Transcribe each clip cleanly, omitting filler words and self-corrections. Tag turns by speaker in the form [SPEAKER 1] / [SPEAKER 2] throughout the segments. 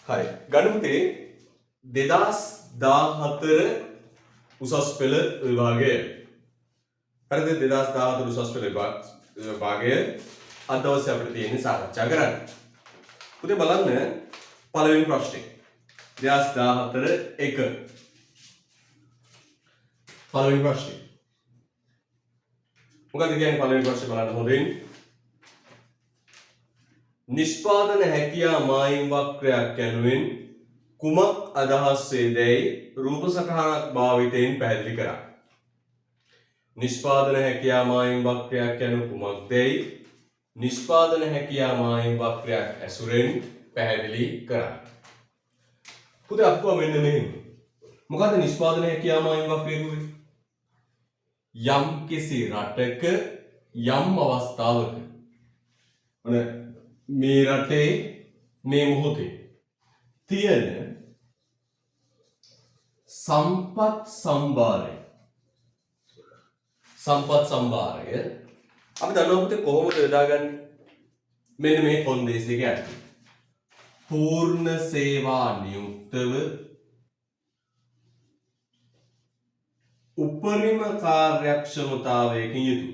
[SPEAKER 1] හරි. ගණිතේ 2014 උසස් පෙළ විභාගය. හරිද? 2014 උසස් පෙළ විභාගය අද දවසේ අපිට තියෙන්නේ සාකච්ඡා කරන්න. පුතේ බලන්න පළවෙනි ප්‍රශ්නේ. 2014 1. පළවෙනි ප්‍රශ්නේ. මොකද කියන්නේ පළවෙනි ප්‍රශ්නේ බලන්න හොඳින්. නිෂ්පාදන හැකියා මායිම් වක්‍රයක් යනුවෙන් කුමක් අදහස් වේදැයි රූප සටහනක් භාවිතයෙන් පැහැදිලි කරා. නිෂ්පාදන හැකියා මායිම් වක්‍රයක් යනු කුමක්දැයි නිෂ්පාදන හැකියා මායිම් වක්‍රයක් ඇසුරෙන් පැහැදිලි කරා. පුතේ අප්පුවා මෙන්න මෙහෙම. මොකද්ද නිෂ්පාදන හැකියා මායිම් වක්‍රය කියන්නේ? යම් කිසි රටක යම් අවස්ථාවක මේ රටේ මේ මොහොතේ තියෙන සම්පත් සම්භාරය අපි දන්නවා පුතේ කොහොමද යොදාගන්නේ? මෙන්න මේ කොන්දේසි දෙක යටතේ පූර්ණ සේවා නියුක්තව උපරිම කාර්යක්ෂමතාවයකින් යුතු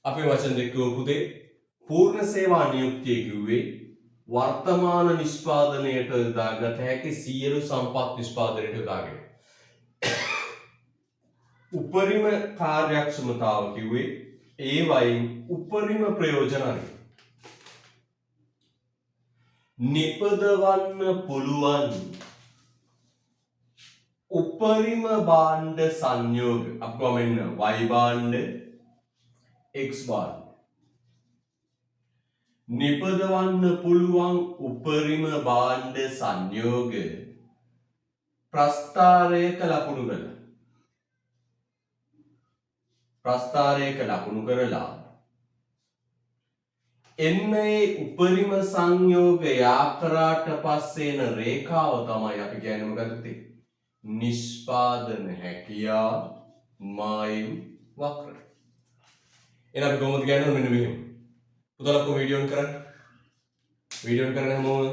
[SPEAKER 1] අපේ වචන දෙක පුතේ පූර්ණ සේවා නියුක්තිය කිව්වේ වර්තමාන නිෂ්පාදනයට යොදාගත හැකි සියලු සම්පත් නිෂ්පාදනයට යොදාගෙන. උපරිම කාර්යක්ෂමතාව කිව්වේ ඒ වයින් උපරිම ප්‍රයෝජන අරගෙන නිපදවන්න පුළුවන් උපරිම භාණ්ඩ සංයෝග අපි මෙන්න y භාණ්ඩ x භාණ්ඩ නිපදවන්න පුළුවන් උපරිම භාණ්ඩ සංයෝග ප්‍රස්ථාරයක ලකුණු කරලා එන්නේ උපරිම සංයෝගය ආකාරයට පස්සේ එන රේඛාව තමයි අපි කියන්නේ මොකද්ද? නිෂ්පාදන හැකියා මායිම් වක්‍රය. එහෙනම් අපි කොහොමද කියන්නේ මෙන්න මෙහෙම. පුතාලා කොහොම වීඩියෝ ඔන් කරන්නේ? වීඩියෝ ඔන් කරන්නේ හැමෝම?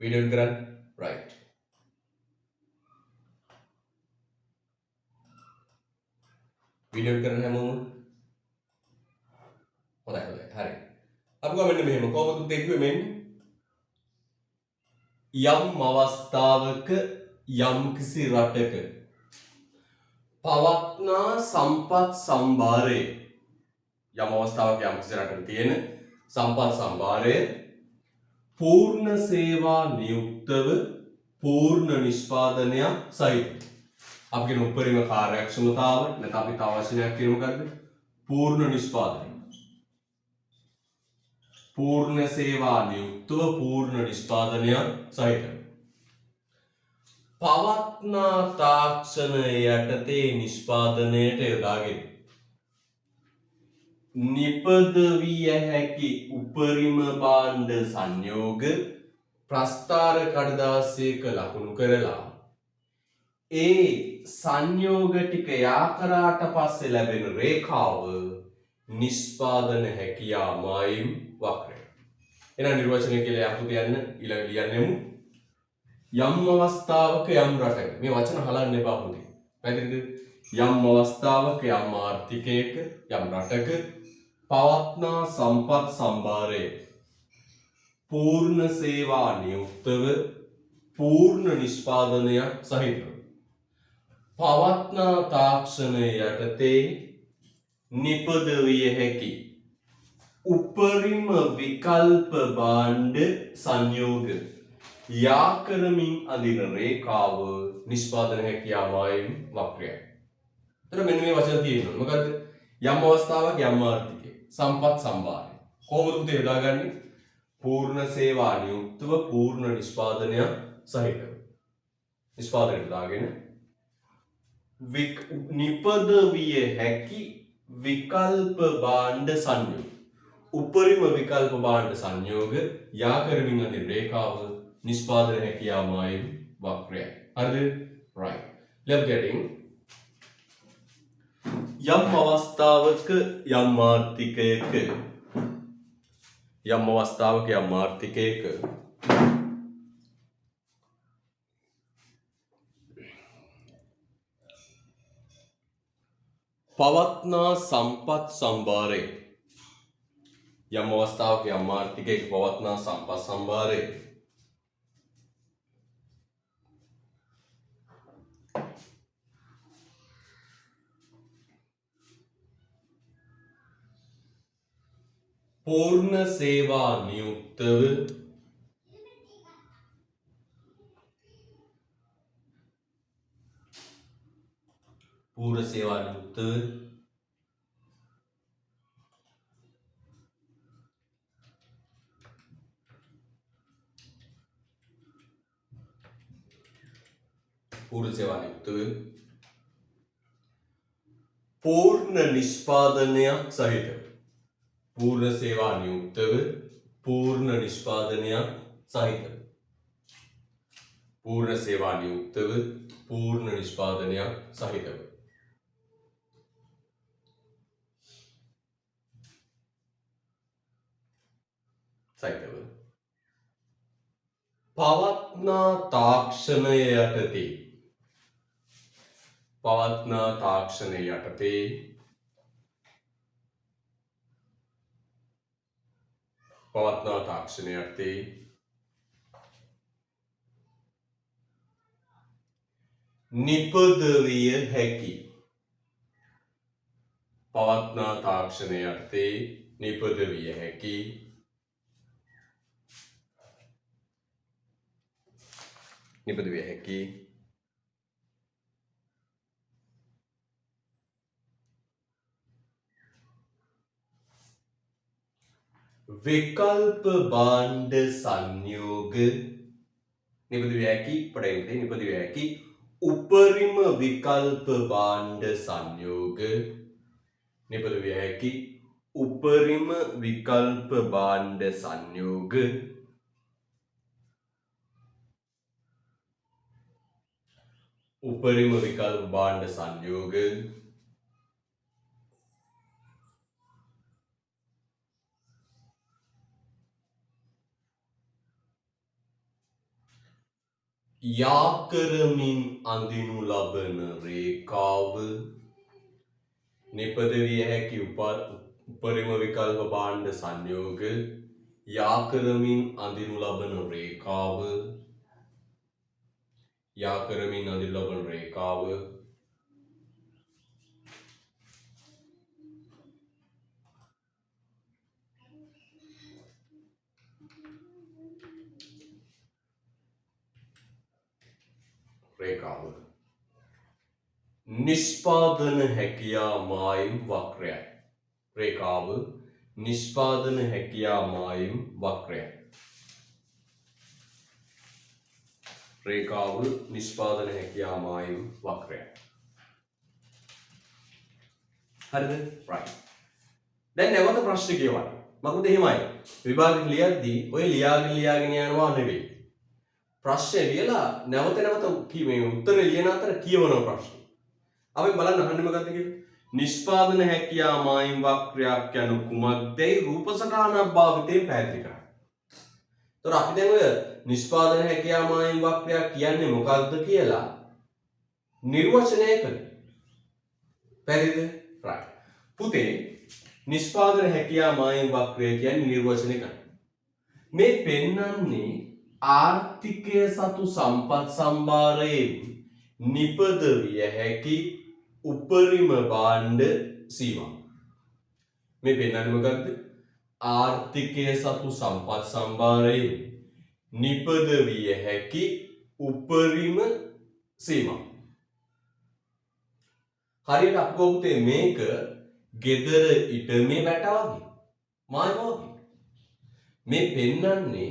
[SPEAKER 1] වීඩියෝ ඔන් කරන්නේ? රයිට්. වීඩියෝ ඔන් කරන්නේ හැමෝම? හොඳයි. හරි. අපි මෙන්න මෙහෙම කොහොමද දෙකුවේ මෙන්න යම් අවස්ථාවක යම් කිසි රටක පවත්නා සම්පත් සම්භාරය යම් අවස්ථාවක යම් කිසි රටක තියෙන සම්පත් සම්භාරය පූර්ණ සේවා නියුක්තව පූර්ණ නිෂ්පාදනයක් සහිත අපි කියන උපරිම කාර්යක්ෂමතාව නැත්නම් අපි තව වචනයක් කියන මොකද්ද? පූර්ණ නිෂ්පාදනය. पूर्ण सेवा नियुक्तව पूर्ण निष्पादनය සහිත පවත්නා තාක්ෂණ යටතේ නිෂ්පාදනයට යොදාගෙන නිපදවිය හැකි උපරිම භාණ්ඩ සංයෝග ප්‍රස්ථාර කඩදාසියක ලකුණු කරලා ඒ සංයෝග ටික යාකරාට පස්සේ ලැබෙන රේඛාව නිෂ්පාදන හැකියා මායිම් වක්‍රය. එහෙනම් නිර්වචනය කියලා යහපු කියන්න ඊළඟ ලියන්නෙමු. යම් අවස්ථාවක යම් රටක මේ වචන හලන්න එපා පුතේ. පැහැදිලිද? යම් අවස්ථාවක යම් ආර්ථිකයක යම් රටක පවත්නා සම්පත් සම්භාරය පූර්ණ සේවා නියුක්තව පූර්ණ නිෂ්පාදනයක් සහිතව පවත්නා තාක්ෂණ යටතේ නිපදවිය හැකි උපරිම විකල්ප භාණ්ඩ සංයෝග යාකරමින් අදින රේඛාව නිෂ්පාදන හැකියා මායිම් වක්‍රයයි. එතන මෙන්න මේ වචන තියෙනවා. මොකද්ද? යම් අවස්ථාවක යම් ආර්ථිකය සම්පත් සම්භාරය කොහොමද උදේ යොදාගන්නේ? පූර්ණ සේවා නියුක්තව පූර්ණ නිෂ්පාදනය සහිතව නිෂ්පාදනයට දාගෙන නිපදවිය හැකි විකල්ප භාණ්ඩ සංයෝග උපරිම විකල්ප භාණ්ඩ සංයෝග යාකරමින් අදින රේඛාව නිෂ්පාදන හැකියා මායිම් වක්‍රයයි. හරිද? right. Let's getting යම් අවස්ථාවක යම් ආර්ථිකයක පවත්නා සම්පත් සම්භාරය යම් අවස්ථාවක යම් ආර්ථිකයක පවත්නා සම්පත් සම්භාරය पूर्ण सेवा नियुक्तव पूर्ण सेवा नियुक्तव पूर्ण सेवा नियुक्तव पूर्ण निष्पादनයක් සහිතව पूर्ण सेवा नियुक्तව पूर्ण निष्पादनයක් සහිතව पूर्ण सेवा नियुक्तව पूर्ण निष्पादनයක් සහිතව පවත්නා තාක්ෂණය යටතේ පවත්නා තාක්ෂණය යටතේ පවත්නා තාක්ෂණය යටතේ නිපදවිය හැකි පවත්නා තාක්ෂණය යටතේ නිපදවිය හැකි නිපදවිය හැකි विकल्प भांड संयोग निपदवी है पढ़ेंगे निपदवी है कि उपरिम विकल्प भांड संयोग निपदवी है कि उपरिम विकल्प भांड संयोग उपरिम विकल्प भांड संयोग යාකරමින් අඳිනු ලබන රේඛාව නිපදවිය හැකි උපරිම විකල්ප භාණ්ඩ සංයෝග යාකරමින් අඳිනු ලබන රේඛාව යාකරමින් අඳිනු ලබන රේඛාව रेखाव निष्पादन हैकिया मायम वक्र रेखाव निष्पादन हैकिया मायम वक्र रेखाव निष्पादन हैकिया मायम वक्र हरिද right දැන් නැවත ප්‍රශ්න කියවන්න මොකද එහෙමයි විභාගෙ ලියද්දී ඔය ලියාගෙන යනවා නෙවෙයි प्रश्न लियला නැවත මේ උත්තර ලියන අතර කියවන ප්‍රශ්න. අපි බලන්න අහන්නේ මොකක්ද කියලා. නිෂ්පාදන හැකියා මායිම් වක්‍රයක් යනු කුමක්දයි රූප සටහනක් භාවිතයෙන් පැහැදිලි කරන්න. ඒතර අපි දැන් ඔය නිෂ්පාදන හැකියා මායිම් වක්‍රයක් කියන්නේ මොකක්ද කියලා නිර්වචනය කළේ. පැහැදිලිද? right. පුතේ නිෂ්පාදන හැකියා මායිම් වක්‍රය කියන්නේ නිර්වචනය කරන්න. මේ පෙන්වන්නේ ආර්ථිකය සතු සම්පත් සම්භාරයෙන් නිපදවිය හැකි උපරිම භාණ්ඩ සීමා. මේ පෙන්නන්නේ මොකක්ද? ආර්ථිකය සතු සම්පත් සම්භාරයෙන් නිපදවිය හැකි උපරිම සීමා. හරියට අපකෝපතේ මේක gedara ඉඩමේ වැට වගේ මායම වගේ. මේ පෙන්නන්නේ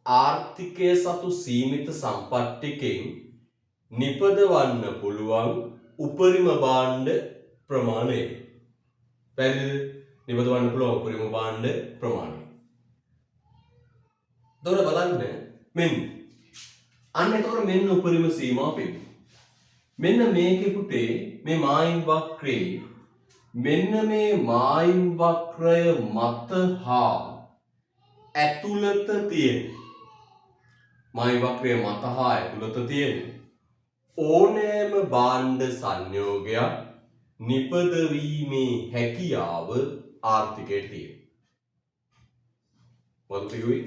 [SPEAKER 1] ආර්ථිකය සතු සීමිත සම්පත් ටිකෙන් නිපදවන්න පුළුවන් උපරිම භාණ්ඩ ප්‍රමාණය. පැහැදිලිද? නිපදවන්න පුළුවන් උපරිම භාණ්ඩ ප්‍රමාණය. දොර බලන්න මෙන්න. අන්න එතකොට මෙන්න උපරිම සීමා පෙන්නන. මෙන්න මේකේ පුතේ මේ මායිම් වක්‍රේ මෙන්න මේ මායිම් වක්‍රය මත හා ඇතුළත තියෙන මායිම් වක්‍රය මත හා ඇතුළත තියෙන ඕනෑම භාණ්ඩ සංයෝගයක් නිපදවීමේ හැකියාව ආර්ථිකයට තියෙනවා. මොකද කිව්වේ?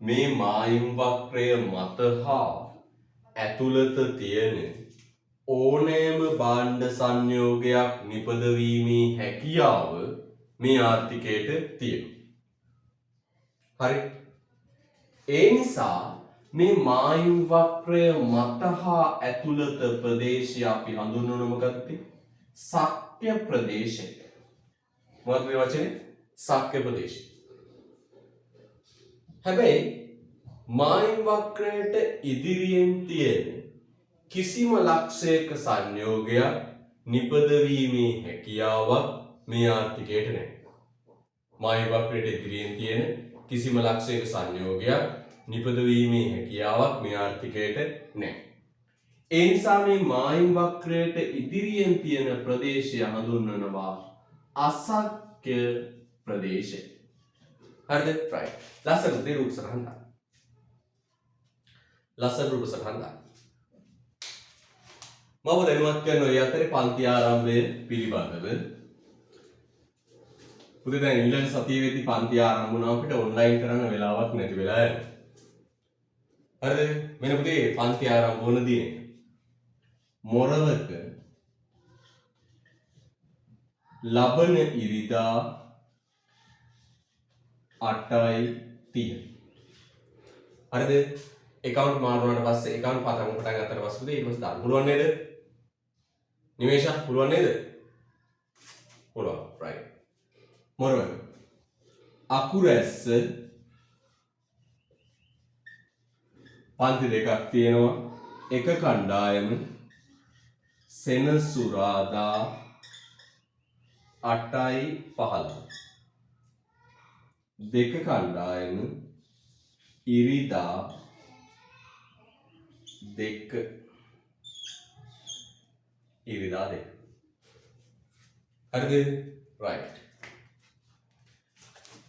[SPEAKER 1] මේ මායිම් වක්‍රය මත හා ඇතුළත තියෙන ඕනෑම භාණ්ඩ සංයෝගයක් නිපදවීමේ හැකියාව මේ ආර්ථිකයට තියෙනවා. හරි. ඒ නිසා මේ මායිම් වක්‍රය මත හා ඇතුළත ප්‍රදේශය අපි හඳුන්වන මොකක්ද? ශක්‍ය ප්‍රදේශය. මොකක්ද මේ වචනේ? ශක්‍ය ප්‍රදේශය. හැබැයි මායිම් වක්‍රයට ඉදිරියෙන් තියෙන කිසිම ලක්ෂයක සංයෝගයක් නිපදවීමේ හැකියාවක් මේ ආර්ථිකයට නැහැ. මායිම් වක්‍රයට ඉදිරියෙන් තියෙන කිසිම ලක්ෂයක සංයෝගයක් නිපදවීමේ හැකියාවක් මේ ආර්ථිකයට නැහැ. ඒ නිසා මේ මායිම් වක්‍රයට ඉදිරියෙන් තියෙන ප්‍රදේශය හඳුන්වනවා අශක්‍ය ප්‍රදේශය. හරිද? right. ලස්සන දේ රූප සටහන් දාන්න. ලස්සන රූප සටහන් දාන්න. මම දැනුවත් කරන ඔය අතරේ පන්ති ආරම්භය පිළිබඳව පුතේ දැන් ඊළඟ සතියේ වෙද්දී පන්ති ආරම්භ වුණාම අපිට ඔන්ලයින් කරන්න වෙලාවක් නැති වෙලා යනවා. හරිද? මෙන්න පුතේ පන්ති ආරම්භ වුණ දිනේ මොරවක ලබන ඉරිදා 8:30. හරිද? account මාරු වුණාට පස්සේ account පටන් ගත්තට පස්සේ ඊට පස්සේ දාන්න පුළුවන් නේද? නිමේෂා පුළුවන් නේද? පුළුවන්. right. මොරවක අකුරැස්ස පන්ති දෙකක් තියෙනවා. එක කණ්ඩායම සෙනසුරාදා 8:15. දෙක කණ්ඩායම ඉරිදා 2. ඉරිදා 2. හරිද? right.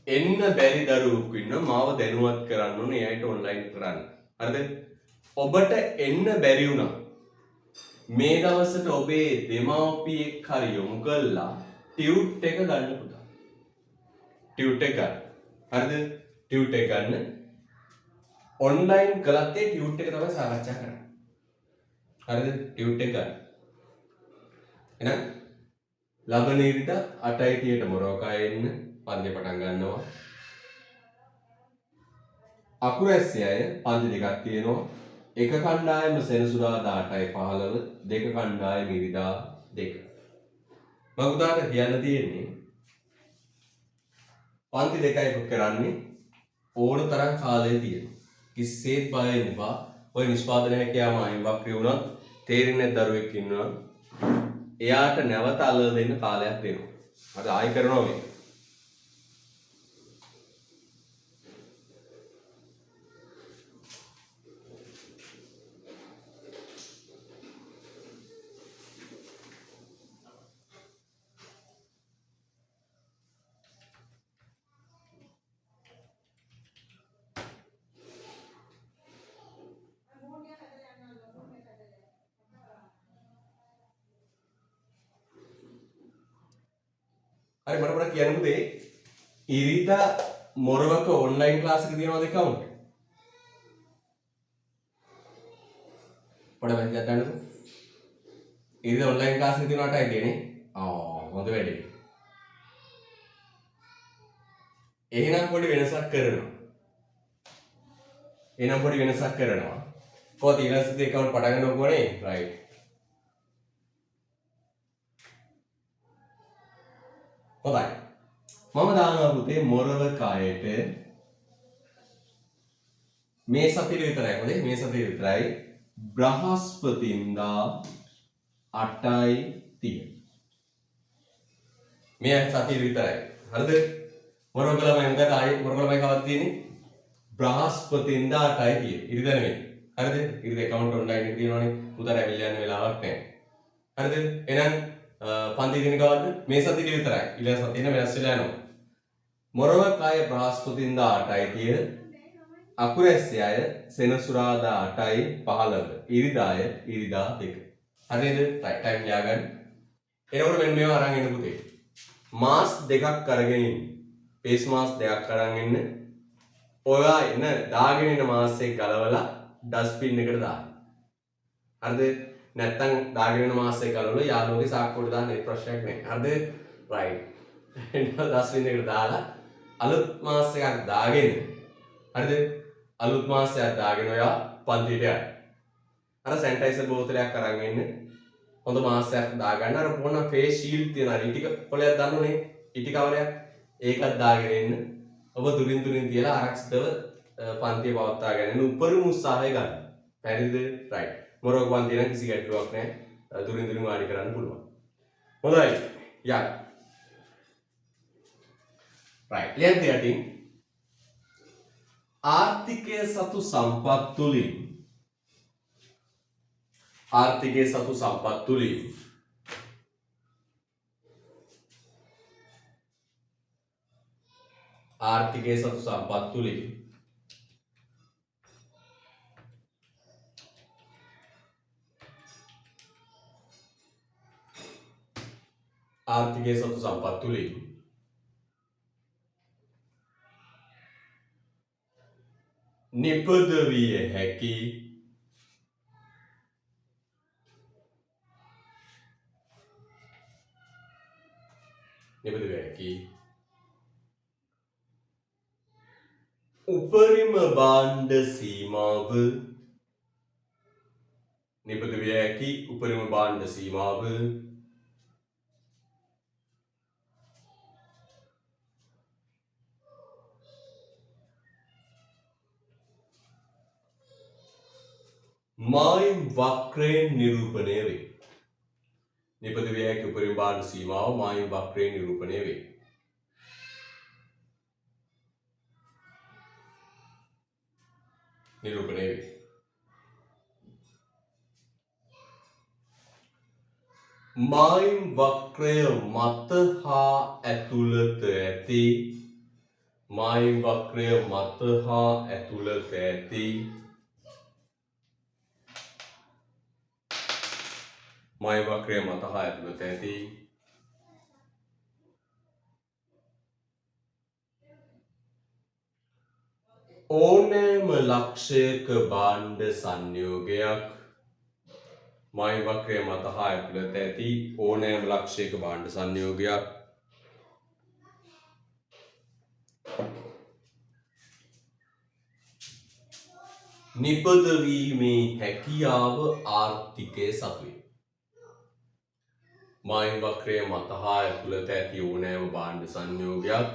[SPEAKER 1] එන්න බැරි දරුවෙක් ඉන්නවා මාව දැනුවත් කරන්න ඕනේ එයාට ඔන්ලයින් කරන්න. හරිද? ඔබට එන්න බැරි වුණා. මේ දවස්වල ඔබේ දෙමාපියෙක් හරි යොමු කළා ටියුට් එක ගන්න පුතා. ටියුට් එක ගන්න. හරිද? ටියුට් එක ගන්න. ඔන්ලයින් කළත් ඒ ටියුට් එක තමයි සාකච්ඡා කරන්නේ. හරිද? ටියුට් එක ගන්න. එහෙනම් ලබන ඉරිදා 8:30ට මොරවකා එන්න පන්ති පටන් ගන්නවා. අකුරැස්සේ අය පන්ති දෙකක් තියෙනවා. එක කණ්ඩායම සෙනසුරාදා 8:15, දෙක කණ්ඩායම ඉරිදා 2. මම උදාට කියන්න තියෙන්නේ පන්ති දෙකයි බුක් කරන්නේ ඕන තරම් කාලය තියෙනවා. කිසිසේත් බය වෙන්න එපා. ඔය නිෂ්පාදනය හැකියාව මායිම් වක්‍රය වුණත් තේරෙන්නේ නැති දරුවෙක් ඉන්නවා. එයාට නැවත අල්ලලා දෙන්න කාලයක් දෙනවා. අද ආයි කරනවා මේක. හරි මට පොඩ්ඩක් කියන්න පුතේ ඉරිදා මොරවක ඔන්ලයින් ක්ලාස් එක තියෙනවද account? පොඩ්ඩක් මම ගන්නකො. ඉරිදා ඔන්ලයින් ක්ලාස් එක තියෙනවට අයිතිනේ. හොඳ වැඩේ. එහෙනම් පොඩි වෙනසක් කරනවා. කොහොමද ඊළඟ සතියේ account පටන් ගන්න ඕනේ? right. හොඳයි. මම දානවා පුතේ මොරවක අයට මේ සතියේ විතරයි. හොඳේ මේ සතියේ විතරයි. බ්‍රහස්පතින්දා 8:30. මේ සතියේ විතරයි. හරිද? මොරවක ළමයි මොකද ආයේ මොරවක ළමයි කවද්ද තියෙන්නේ? බ්‍රහස්පතින්දා 8:30. ඉරිදා නෙමෙයි. හරිද? ඉරිදා account online එක තියෙනවනේ. උදේට ඇවිල්ලා යන්න වෙලාවක් නැහැ. හරිද? එහෙනම් පන්ති දින කවද්ද? මේ සතියේ විතරයි. ඊළඟ සතියේ වෙනස් වෙලා යනවා. මොරවකය බ්‍රහස්පතින්දා 8යි තියෙන අකුරැස්යය සෙනසුරාදා 8යි 15. ඉරිදාය ඉරිදා 2. හරිද? රයිට් ටයිම් ලියාගන්න. එනකොට මෙන්න මේවා අරන් එන්න පුතේ. මාස් දෙකක් අරගෙන ඉන්න. ෆේස් මාස් දෙකක් අරන් ඉන්න. ඔයා එන දාගෙන ඉන්න මාස් එක ගලවලා ඩස්බින් එකට දාන්න. හරිද? නැත්තම් දාගෙන ඉන්න මාස් එක ගලවලා යාළුවගේ සාක්කුවට දාන්න ඒ ප්‍රශ්නයක් නෑ. හරිද? රයිට්. එන්න ඩස්බින් එකට දාලා අලුත් මාස් එකක් දාගෙන හරිද? අලුත් මාස් එකක් දාගෙන ඔයා පන්තියට යන්න. අර සැනිටයිසර් බෝතලයක් අරන් එන්න. හොඳ මාස් එකක් දාගන්න. අර මොන ෆේස් ෂීල්ඩ් තියෙනවා. ඉටි කොලයක් දාන්නෝනේ. ඉටි කවරයක්. ඒකත් දාගෙන එන්න. ඔබ දුරින් දුරින් තියලා ආරක්ෂිතව පන්තිය පවත්වාගෙන යන්න උපරිම උත්සාහය ගන්න. හරිද? රයිට්. මොරොක් පන්තිය නම් කිසි ගැටලුවක් නැහැ. දුරින් දුරින් වාඩි කරන්න පුළුවන්. හොඳයි. යන්න. රයිට්. ලියන්න යටින් ආර්ථිකය සතු සම්පත් තුලින් ආර්ථිකය සතු සම්පත් තුලින් ආර්ථිකය සතු සම්පත් තුලින් ආර්ථිකය සතු සම්පත් තුලින් නිපද විය හැකි උපරිම භාණ්ඩ සීමාව නිපද විය හැකි උපරිම භාණ්ඩ සීමාව මායිම් වක්‍රයෙන් නිරූපණය වේ. නිපද විය හැකි උපරිම භාණ්ඩ සීමාව මායිම් වක්‍රයෙන් නිරූපණය වේ. නිරූපණය වේ. මායිම් වක්‍රය මත හා ඇතුළත ඇති මායිම් වක්‍රය මත හා ඇතුළත ඇති මායිම් වක්‍රය මත හා ඇතුළත ඇති ඕනෑම ලක්ෂයක භාණ්ඩ සංයෝගයක් මායිම් වක්‍රය මත හා ඇතුළත ඇති ඕනෑම ලක්ෂයක භාණ්ඩ සංයෝගයක් නිපදවීමේ හැකියාව ආර්ථිකය සතුයි. මායිම් වක්‍රය මත හා ඇතුළත ඇති ඕනෑම භාණ්ඩ සංයෝගයක්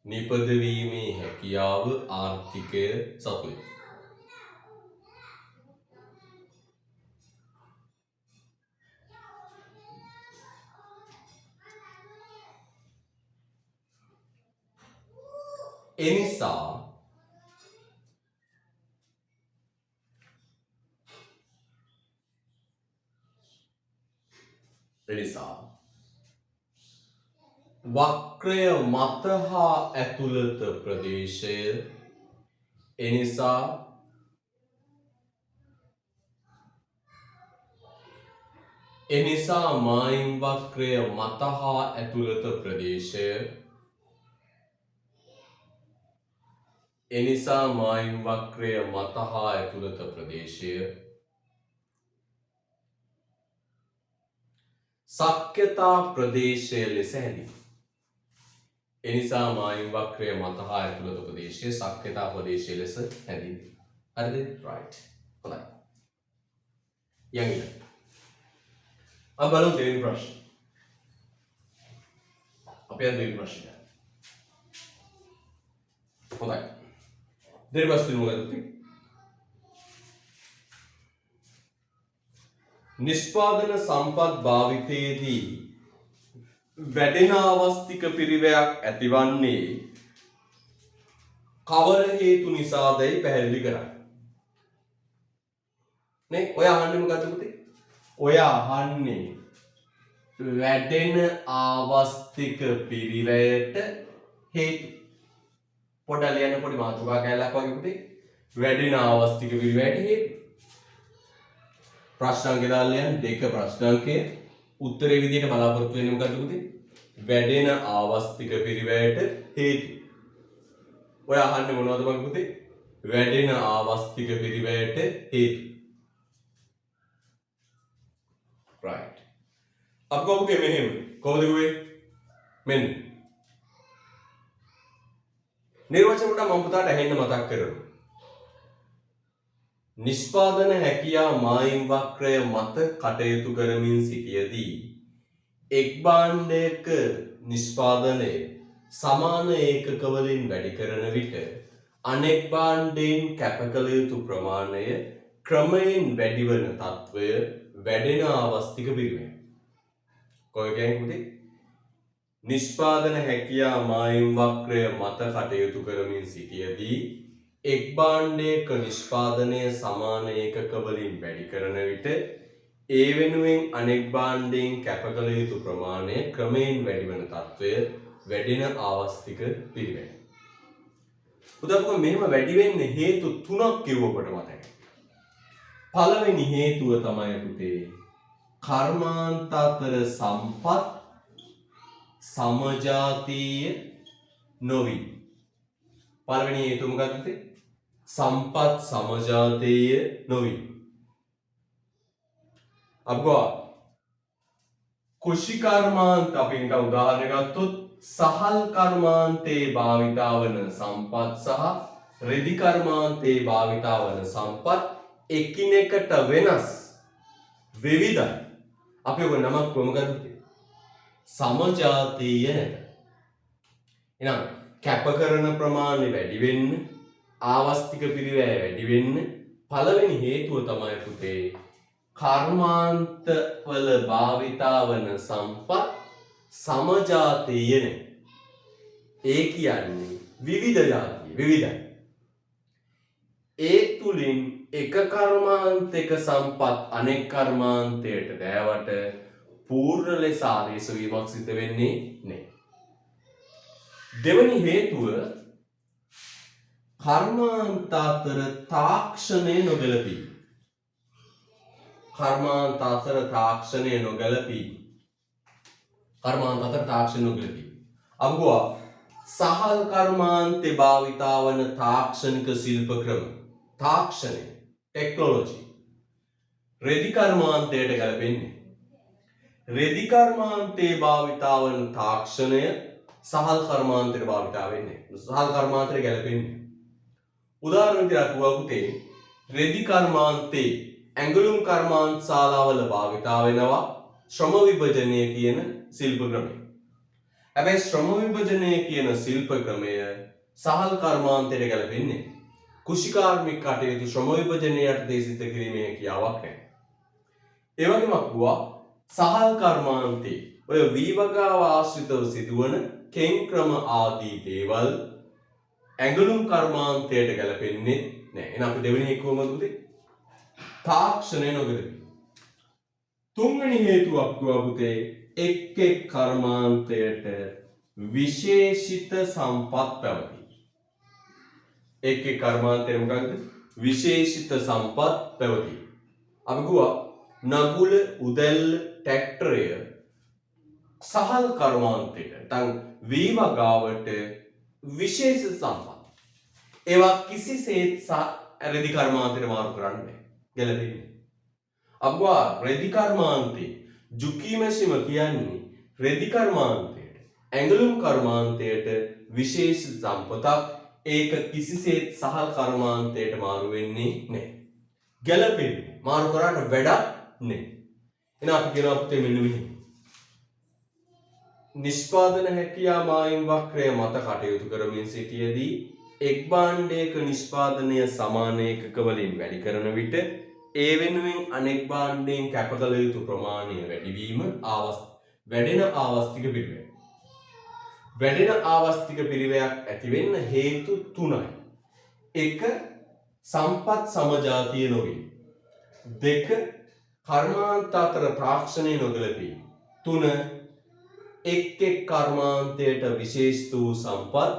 [SPEAKER 1] නිපදවීමේ හැකියාව ආර්ථිකය සතුයි. එනිසා වක්‍රය මත හා ඇතුළත ප්‍රදේශය එනිසා මායිම් වක්‍රය මත හා ඇතුළත ප්‍රදේශය සක්්‍යතා ප්‍රදේශය ලෙස හැඳින්වේ. එනිසා මායිම් වක්‍රය මත හා ඇතුළත ප්‍රදේශය සක්්‍යතා ප්‍රදේශය ලෙස හැඳින්වේ. හරිද? රයිට්. හොඳයි. යන්න. अब බලමු දෙවෙනි ප්‍රශ්න. අපි අද දෙවෙනි ප්‍රශ්නය. හොඳයි. දෙවෙනි ප්‍රශ්නේ මොකද? නිෂ්පාදන සම්පත් භාවිතයේදී වැඩෙන අවස්තික පිරිවැයක් ඇතිවන්නේ කවර හේතු නිසාදයි පැහැදිලි කරන්න. නේ ඔය අහන්නේ මොකද්ද පුතේ? ඔය අහන්නේ වැඩෙන ආවස්තික පිරිවැයට හේතු. පොඩ්ඩක් ලියන්න පොඩි මාතෘකා කැලලක් වගේ පුතේ. වැඩෙන ආවස්තික පිරිවැයට හේතු. ප්‍රශ්නාංකය දාලා ලියන්න දෙක ප්‍රශ්නාංකය උත්තරේ විදිහට බලාපොරොත්තු වෙන්නේ මොකද්ද පුතේ? වැඩෙන ආවස්තික පිරිවැයට හේතු. ඔය අහන්නේ මොනවද මගේ පුතේ? වැඩෙන ආවස්තික පිරිවැයට හේතු. right. අපි කොහොමද මෙහෙම? කොහොමද ගුවේ? මෙන්න. නිර්වචන කොට මම පුතාට ඇහෙන්න මතක් කරමු. නිෂ්පාදන හැකියා මායිම් වක්‍රය මත කටයුතු කරමින් සිටියදී එක් භාණ්ඩයක නිෂ්පාදනය සමාන ඒකක වලින් වැඩි කරන විට අනෙක් භාණ්ඩයෙන් කැප කළ යුතු ප්‍රමාණය ක්‍රමයෙන් වැඩි වන තත්වය වැඩෙන ආවස්තික පිරිවැය. කොහොමද කියන්නේ? නිෂ්පාදන හැකියා මායිම් වක්‍රය මත කටයුතු කරමින් සිටියදී එක් භාණ්ඩයක නිෂ්පාදනය සමාන ඒකක වලින් වැඩි කරන විට ඒ වෙනුවෙන් අනෙක් භාණ්ඩයෙන් කැප කළ යුතු ප්‍රමාණය ක්‍රමයෙන් වැඩි වන තත්වය වැඩෙන ආවස්තික පිරිවැය. උදාහරණයක් මෙහෙම වැඩි වෙන්න හේතු තුනක් කිව්වකොට මතකයි. පළවෙනි හේතුව තමයි පුතේ කර්මාන්ත අතර සම්පත් සමජාතීය නොවි. පළවෙනි හේතුව මොකක්ද පුතේ? සම්පත් සමජාතීය නොවි. අපෝ කුෂි කර්මාන්ත අපි නිකන් උදාහරණයක් ගත්තොත් සහල් කර්මාන්තේ භාවිතා වන සම්පත් සහ රෙදි කර්මාන්තේ භාවිතා වන සම්පත් එකිනෙකට වෙනස් විවිධයි. අපි ඔබ නමක් කොහොමද? සමජාතීය නැත. එහෙනම් කැප කරන ප්‍රමාණය වැඩි වෙන්න ආවස්තික පිරිවැය වැඩි වෙන්න පළවෙනි හේතුව තමයි පුතේ කර්මාන්ත වල භාවිතා වන සම්පත් සමජාතීය නැහැ. ඒ කියන්නේ විවිධ જાතිය විවිධයි. ඒ තුලින් එක කර්මාන්තයක සම්පත් අනෙක් කර්මාන්තයට දෑවට පූර්ණ ලෙස ආදේශ වීමක් සිද්ධ වෙන්නේ නැහැ. දෙවැනි හේතුව කර්මාන්ත අතර තාක්ෂණය නොගැලපී. කර්මාන්ත අතර තාක්ෂණය නොගැලපී. කර්මාන්ත අතර තාක්ෂණය නොගැලපී. අගුවා සහල් කර්මාන්තේ භාවිතා වන තාක්ෂණික ශිල්ප ක්‍රම තාක්ෂණය ටෙක්නොලොජි රෙදි කර්මාන්තයට ගැලපෙන්නේ. රෙදි කර්මාන්තේ භාවිතා වන තාක්ෂණය සහල් කර්මාන්තයට භාවිතා වෙන්නේ. සහල් කර්මාන්තයට ගැලපෙන්නේ. උදාහරණ විදිහට පුතේ රෙදි කර්මාන්තේ ඇඟලුම් කර්මාන්ත ශාලාවල භාවිතා වෙනවා ශ්‍රම විභජනය කියන ශිල්ප ක්‍රමය. හැබැයි ශ්‍රම විභජනය කියන ශිල්ප ක්‍රමය සහල් කර්මාන්තයට ගැලපෙන්නේ. කුෂිකාර්මික කටයුතු ශ්‍රම විභජනයට දේශිත කිරීමේ හැකියාවක් නැහැ. ඒ වගේම අපුවා සහල් කර්මාන්තේ ඔය වීවගාව ආශ්‍රිතව සිදුවන කෙන් ක්‍රම ආදී දේවල් ඇඟලුම් කර්මාන්තයට ගැලපෙන්නේ නැහැ. එහෙනම් අපි දෙවෙනි එක කොහොමද උදේ? තාක්ෂණය නොගැලපී. තුන්වෙනි හේතුව අපුවා පුතේ එක් එක් කර්මාන්තයට විශේෂිත සම්පත් පැවති. එක් එක් කර්මාන්තයට මොකක්ද? විශේෂිත සම්පත් පැවති. අපි ගුවා නගුල උදැල්ල ට්‍රැක්ටරය සහල් කර්මාන්තයට නැත්නම් වීවගාවට විශේෂ සම්පත්. ඒවා කිසිසේත් රෙදි කර්මාන්තයට මාරු කරන්න බෑ. ගැලපෙන්නේ. අපුවා රෙදි කර්මාන්තේ ජුකීමැෂිම කියන්නේ රෙදි කර්මාන්තයට ඇඟලුම් කර්මාන්තයට විශේෂ සම්පතක්. ඒක කිසිසේත් සහල් කර්මාන්තයට මාරු වෙන්නේ නැහැ. ගැලපෙන්නේ. මාරු කරාට වැඩක් නැහැ. එහෙනම් අපි කියනවා පුතේ මෙන්න මෙහෙම. නිෂ්පාදන හැකියා මායිම් වක්‍රය මත කටයුතු කරමින් සිටියේදී එක් භාණ්ඩයක නිෂ්පාදනය සමාන ඒකක වලින් වැඩි කරන විට ඒ වෙනුවෙන් අනෙක් භාණ්ඩයෙන් කැප කළ යුතු ප්‍රමාණය වැඩිවීම වැඩෙන ආවස්තික පිරිවැය. වැඩෙන ආවස්තික පිරිවැයක් ඇති වෙන්න හේතු තුනයි. 1. සම්පත් සමජාතීය නොවේ. 2. කර්මාන්ත අතර තාක්ෂණය නොගැලපී. තුන එක් එක් කර්මාන්තයට විශේෂ වූ සම්පත්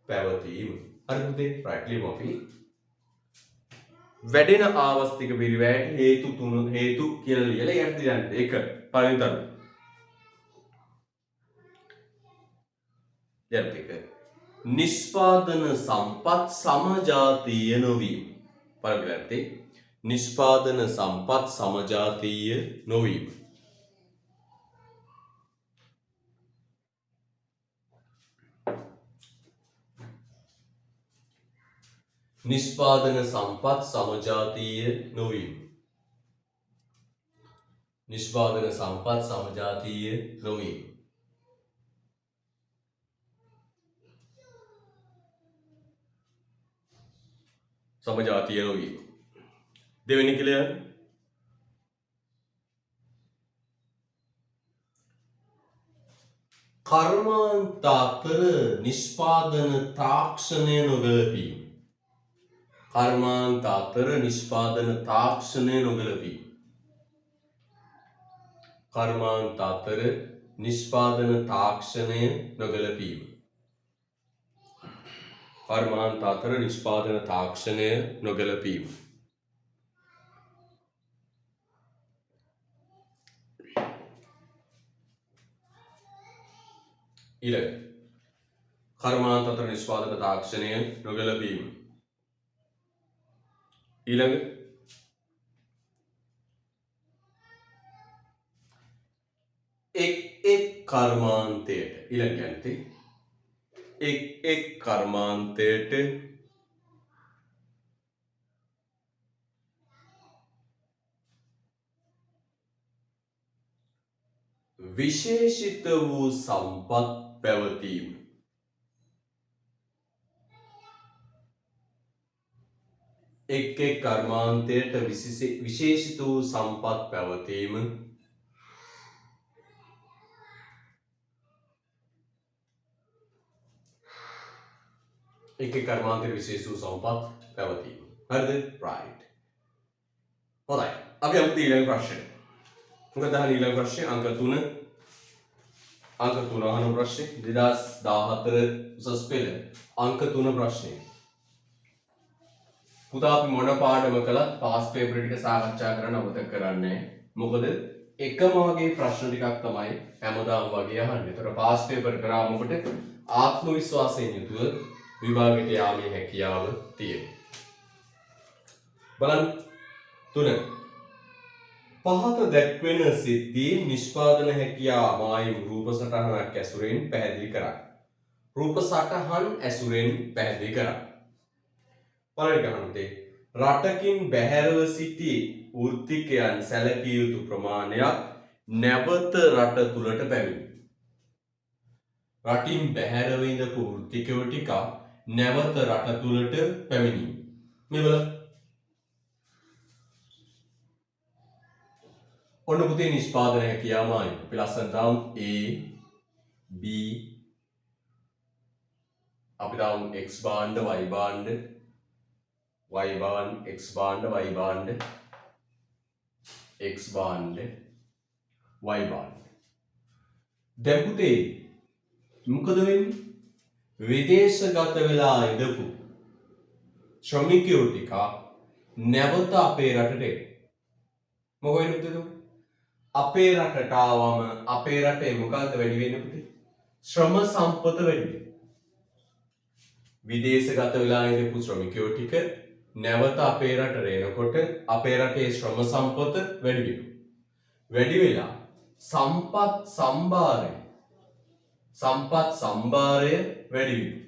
[SPEAKER 1] පැවතීම. හරි පුතේ right ලියමු අපි. වැඩෙන ආවස්තික පිරිවැයට හේතු කියලා ලියලා යට දාන්න. ඒක පළවෙනි තරු. යත් එක නිෂ්පාදන සම්පත් සමජාතීය නොවීම. පළවෙනි නිෂ්පාදන සම්පත් සමජාතීය නොවීම. නිෂ්පාදන සම්පත් සමජාතීය නොවීම. නිෂ්පාදන සම්පත් සමජාතීය නොවීම. සමජාතීය නොවීම. දෙවෙනි කියලා කර්මාන්ත අතර නිෂ්පාදන තාක්ෂණය නොගැලපීම. කර්මාන්ත අතර නිෂ්පාදන තාක්ෂණය නොගැලපීම. කර්මාන්ත අතර නිෂ්පාදන තාක්ෂණය නොගැලපීම. කර්මාන්ත අතර නිෂ්පාදන තාක්ෂණය නොගැලපීම. ඊළඟ කර්මාන්ත අතර නිෂ්පාදන තාක්ෂණය නොගැලපීම. ඊළඟ එක් කර්මාන්තයට ඊළඟ යන්නේ එක් කර්මාන්තයට විශේෂිත වූ සම්පත් පැවතීම. එක් කර්මාන්තයට විශේෂිත වූ සම්පත් පැවතීම. එක් කර්මාන්තයට විශේෂ වූ සම්පත් පැවතීම. හරිද? right. හොඳයි. අපි යමු ඊළඟ ප්‍රශ්නෙට. මොකද ඊළඟ ප්‍රශ්නේ අංක 3 අහන ප්‍රශ්නේ 2014 උසස් පෙළ අංක 3 ප්‍රශ්නේ. පුතා අපි මොන පාඩම කළත් පාස් පේපර් ටික සාකච්ඡා කරන්න අමතක කරන්නේ. මොකද එකම වගේ ප්‍රශ්න ටිකක් තමයි හැමදාම වගේ අහන්නේ. ඒතර පාස් පේපර් කරාම ඔබට ආත්ම විශ්වාසයෙන් යුතුව විභාගයට යාමේ හැකියාව තියෙනවා. බලන්න 3 පහත දැක්වෙන සිද්ධී නිෂ්පාදන හැකියාව මායිම් රූප සටහනක් ඇසුරෙන් පැහැදිලි කරයි. රූප සටහන් ඇසුරෙන් පැහැදිලි කරයි. පළවෙනි ගණන්තේ රටකින් බැහැරව සිටි වෘත්තිකයන් සැලකිය යුතු ප්‍රමාණයක් නැවත රට තුලට පැමිණි. රටින් බැහැරව ඉඳපු වෘත්තිකයෝ ටික නැවත රට තුලට පැමිණි. මේ බලන්න ඔන්න පුතේ නිෂ්පාදන හැකියාවයි. අපි ලස්සන තාම A B අපි තාම x භාණ්ඩ y භාණ්ඩ y භාණ්ඩ x භාණ්ඩ y භාණ්ඩ x භාණ්ඩ y භාණ්ඩ. දැන් පුතේ මොකද වෙන්නේ? විදේශගත වෙලා ඉඳපු ශ්‍රමිකයෝ ටික නැවත අපේ රටට එනවා. මොකද වෙන්නේ? අපේ රටට ආවම අපේ රටේ මොකද්ද වැඩි වෙන්නේ පුතේ? ශ්‍රම සම්පත වැඩි වෙනවා. විදේශගත වෙලා ඉඳපු ශ්‍රමිකයෝ ටික නැවත අපේ රටට එනකොට අපේ රටේ ශ්‍රම සම්පත වැඩි වෙනවා. වැඩි වෙලා සම්පත් සම්භාරය වැඩි වෙනවා.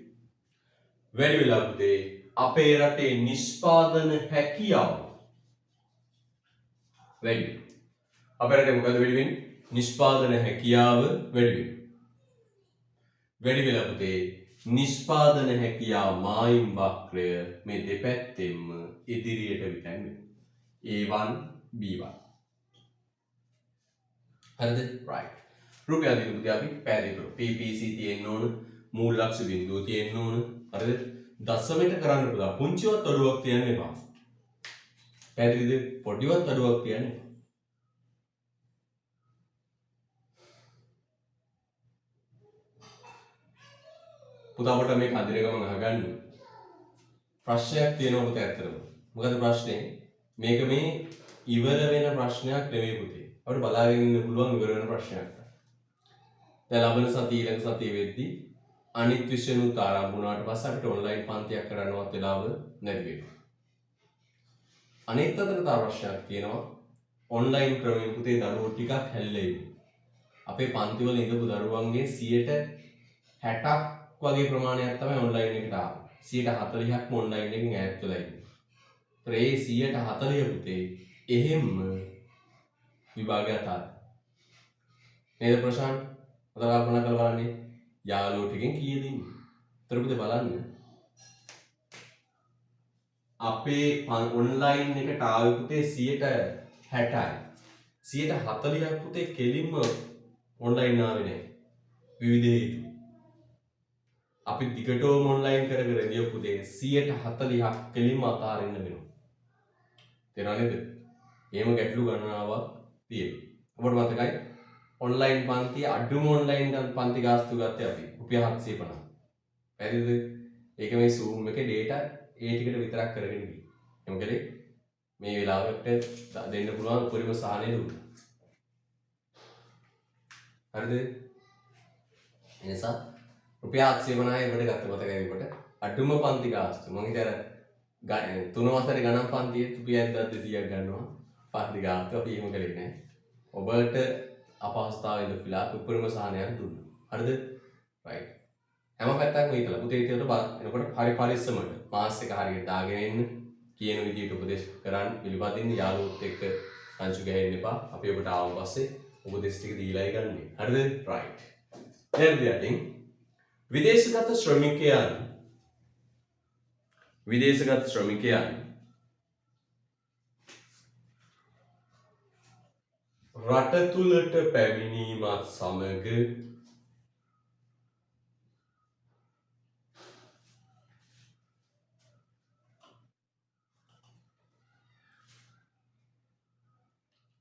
[SPEAKER 1] වැඩි වෙලා පුතේ අපේ රටේ නිෂ්පාදන හැකියාව වැඩි වෙනවා. අපේ රටේ මොකද වැඩි වෙන්නේ? නිෂ්පාදන හැකියාව වැඩි වෙනවා. වැඩි වෙලා පුතේ නිෂ්පාදන හැකියාව මායිම් වක්‍රය මේ දෙපැත්තෙන්ම ඉදිරියට විතැන්වෙනවා. A1 B1. හරිද? right. රුපියල් දෙක පුතේ අපි පැහැදිලි කරමු. PPC තියෙන්න ඕන, මූල ලක්ෂ බිඳුව තියෙන්න ඕන. හරිද? දශමයට කරන්න පුළුවන්. පුංචිවත් අඩුවක් තියන්න එපා. පැහැදිලිද? පොඩිවත් අඩුවක් තියන්න එපා. පුතා අපට මේ කදින ගමන් අහගන්න ප්‍රශ්නයක් තියෙනවා පුතා ඇත්තටම. මොකද ප්‍රශ්නේ මේක මේ ඉවර වෙන ප්‍රශ්නයක් නෙවෙයි පුතේ. අපිට බලාගෙන ඉන්න පුළුවන් ඉවර වෙන ප්‍රශ්නයක්. දැන් ලබන සතිය ඊළඟ සතිය වෙද්දී අනිත් විෂයනුත් ආරම්භ වුණාට පස්සේ අපිට ඔන්ලයින් පන්තියක් කරන්නවත් වෙලාව නැති වෙනවා. අනිත් අතට තව ප්‍රශ්නයක් තියෙනවා. ඔන්ලයින් ක්‍රමයෙන් පුතේ දරුවෝ ටිකක් හැල්ලෙයි. අපේ පන්තිවල ඉඳපු දරුවන්ගේ 60ක් වගේ ප්‍රමාණයක් තමයි ඔන්ලයින් එකට ආවේ. 40%ක්ම ඔන්ලයින් එකෙන් ඈත් වෙලා ඉන්නේ. ඒ 140 පුතේ එහෙම්ම විභාගය අතාර. නේද ප්‍රශාන්ත්? අද කල්පනා කරලා බලන්න යාළුවෝ ටිකෙන් කීයද ඉන්නේ? ඒතර පුතේ බලන්න. අපේ ඔන්ලයින් එකට ආවේ පුතේ 60යි. 140ක් පුතේ කෙලින්ම ඔන්ලයින් ආවේ නැහැ. විවිධ හේතු. අපි දිගටම ඔන්ලයින් කර කර ඉඳිය පුතේ 140ක් කෙලින්ම අතාරින්න වෙනවා. තේරෙනවද නේද? එහෙම ගැටලු ගණනාවක් තියෙනවා. අපට මතකයි ඔන්ලයින් පන්ති අඩුම ඔන්ලයින් පන්ති ගාස්තු ගත්තේ අපි රුපියල් 750. පැහැදිලිද? ඒක මේ Zoom එකේ data ඒ ටිකට විතරක් කරගෙන ගියේ. මොකද මේ වෙලාවට දෙන්න පුළුවන් උපරිම සාහනය දුන්නා. හරිද? එනිසා රුපියල් 750 එකට ගත්ත මතකයි ඔබට. අඩුම පන්ති ගාස්තු. මම හිතලා 3 වසරේ ගණන් පන්තියේ රුපියල් 200ක් ගන්නවා. පන්ති ගාස්තු අපි එහෙම කළේ නැහැ. ඔබට අපහසුතාවය ඉඳලා උපරිම සාහනයක් දුන්නා. හරිද? right. හැම පැත්තක්ම හිතලා පුතේ හිතේට එනකොට හරි පරිස්සමට මාස් එක හරියට දාගෙන ඉන්න කියන විදිහට උපදේශ කරන් පිළිපදින්න යාළුවොත් එක්ක අංශු ගහන්න එපා. අපි ඔබට ආවන් පස්සේ උපදේශ ටික දීලායි ගන්නෙ. හරිද? right. දැන් ඉතින් විදේශගත ශ්‍රමිකයන් රට තුලට පැමිණීමත් සමග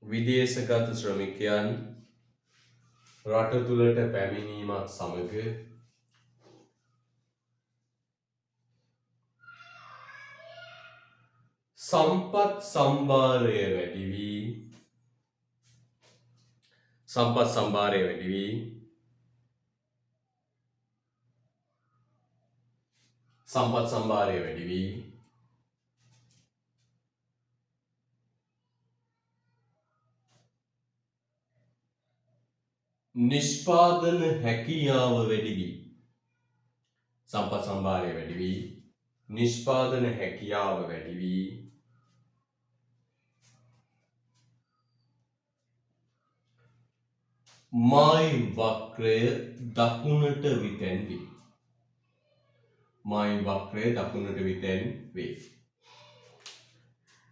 [SPEAKER 1] විදේශගත ශ්‍රමිකයන් රට තුලට පැමිණීමත් සමග සම්පත් සම්භාරය වැඩි වී නිෂ්පාදන හැකියාව වැඩි වී සම්පත් සම්භාරය වැඩි වී නිෂ්පාදන හැකියාව වැඩි වී මායි වක්‍රය දකුණට විතැන්වී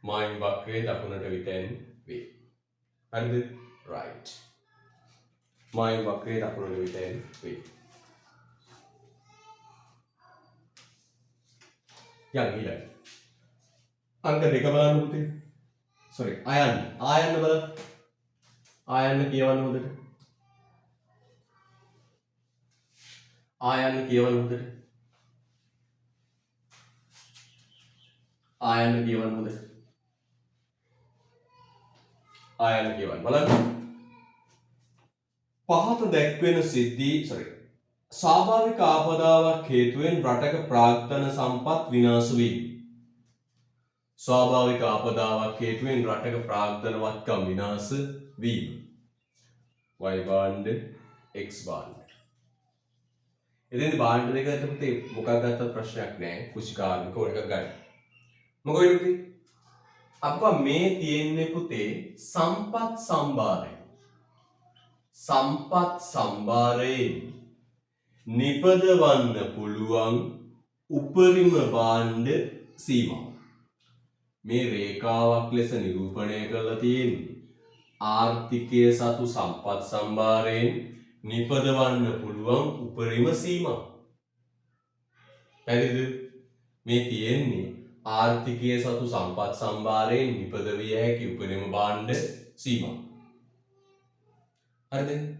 [SPEAKER 1] මායි වක්‍රය දකුණට විතැන්වේ හරිද? right. මායි වක්‍රය දකුණට විතැන්වේ. යන් ඊළඟ අංක 2 බලන්න පුතේ. sorry ආයන්න බලන්න. ආයන්න කියවන්න හොඳට. ආයන්න කියවන්න හොඳට. ආයන්න කියවන්න බලන්න. පහත දැක්වෙන ස්වාභාවික ආපදාවක් හේතුවෙන් රටක ප්‍රාග්ධන සම්පත් විනාශ වීම. ස්වාභාවික ආපදාවක් හේතුවෙන් රටක ප්‍රාග්ධන වත්කම් විනාශ වීම. y භාණ්ඩ x භාණ්ඩ. එතෙන්දී භාණ්ඩ දෙක අතරේ මොකක් ගත්තත් ප්‍රශ්නයක් නැහැ. කුෂිකාර්මික ඕන එකක් ගන්න. මොකද පුතේ? අප්පා මේ තියෙන්නේ පුතේ සම්පත් සම්භාරය. සම්පත් සම්භාරයෙන් නිපදවන්න පුළුවන් උපරිම භාණ්ඩ සීමාව. මේ රේඛාවක් ලෙස නිරූපණය කරලා තියෙන්නේ ආර්ථිකයේ සතු සම්පත් සම්භාරයෙන් නිපදවන්න පුළුවන් උපරිම සීමාව. පැහැදිලිද? මේ තියෙන්නේ ආර්ථිකයේ සතු සම්පත් සම්භාරයෙන් නිපදවිය හැකි උපරිම භාණ්ඩ සීමාව. හරිද?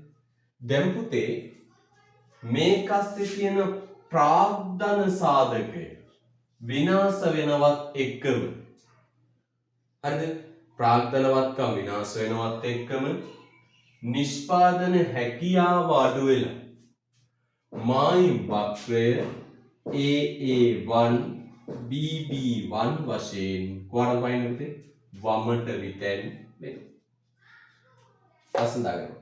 [SPEAKER 1] දැන් පුතේ මේක ඇස්සේ තියෙන ප්‍රාග්ධන සාධකය විනාශ වෙනවත් එක්කම හරිද? ප්‍රාග්ධනවත්කම් විනාශ වෙනවත් එක්කම නිෂ්පාදන හැකියාව අඩු වෙලා මායිම් වක්‍රය AA1 BB1 වශයෙන් කොහොමද වයින්ද? වමට විතැන් වෙනවා. අසඳාගෙන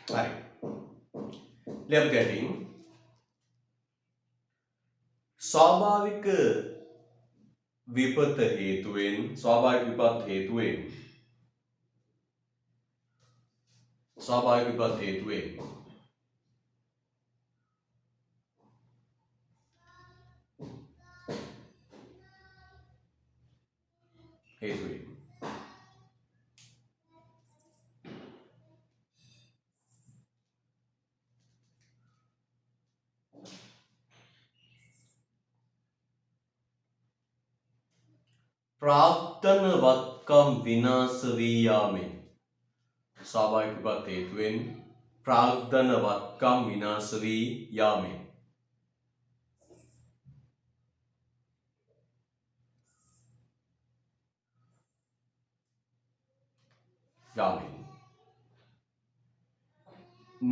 [SPEAKER 1] හරි. Left getting ස්වාභාවික විපත් හේතුවෙන් ප්‍රාග්ධනවත්කම් විනාශ වී යාමෙන් ස්වාභාවික විපත් හේතුවෙන් ප්‍රාග්ධනවත්කම් විනාශ වී යාමෙන්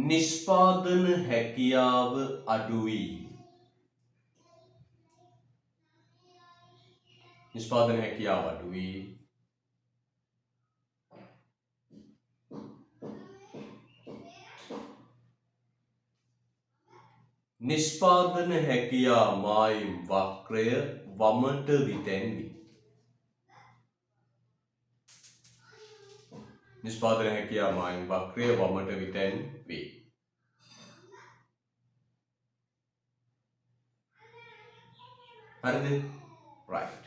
[SPEAKER 1] නිෂ්පාදන හැකියාව අඩු වී නිෂ්පාදන හැකියාව අඩු වී නිෂ්පාදන හැකියා මායිම් වක්‍රය වමට විතැන්වි. නිෂ්පාදන හැකියා මායිම් වක්‍රය වමට විතැන්වේ. හරිද? right.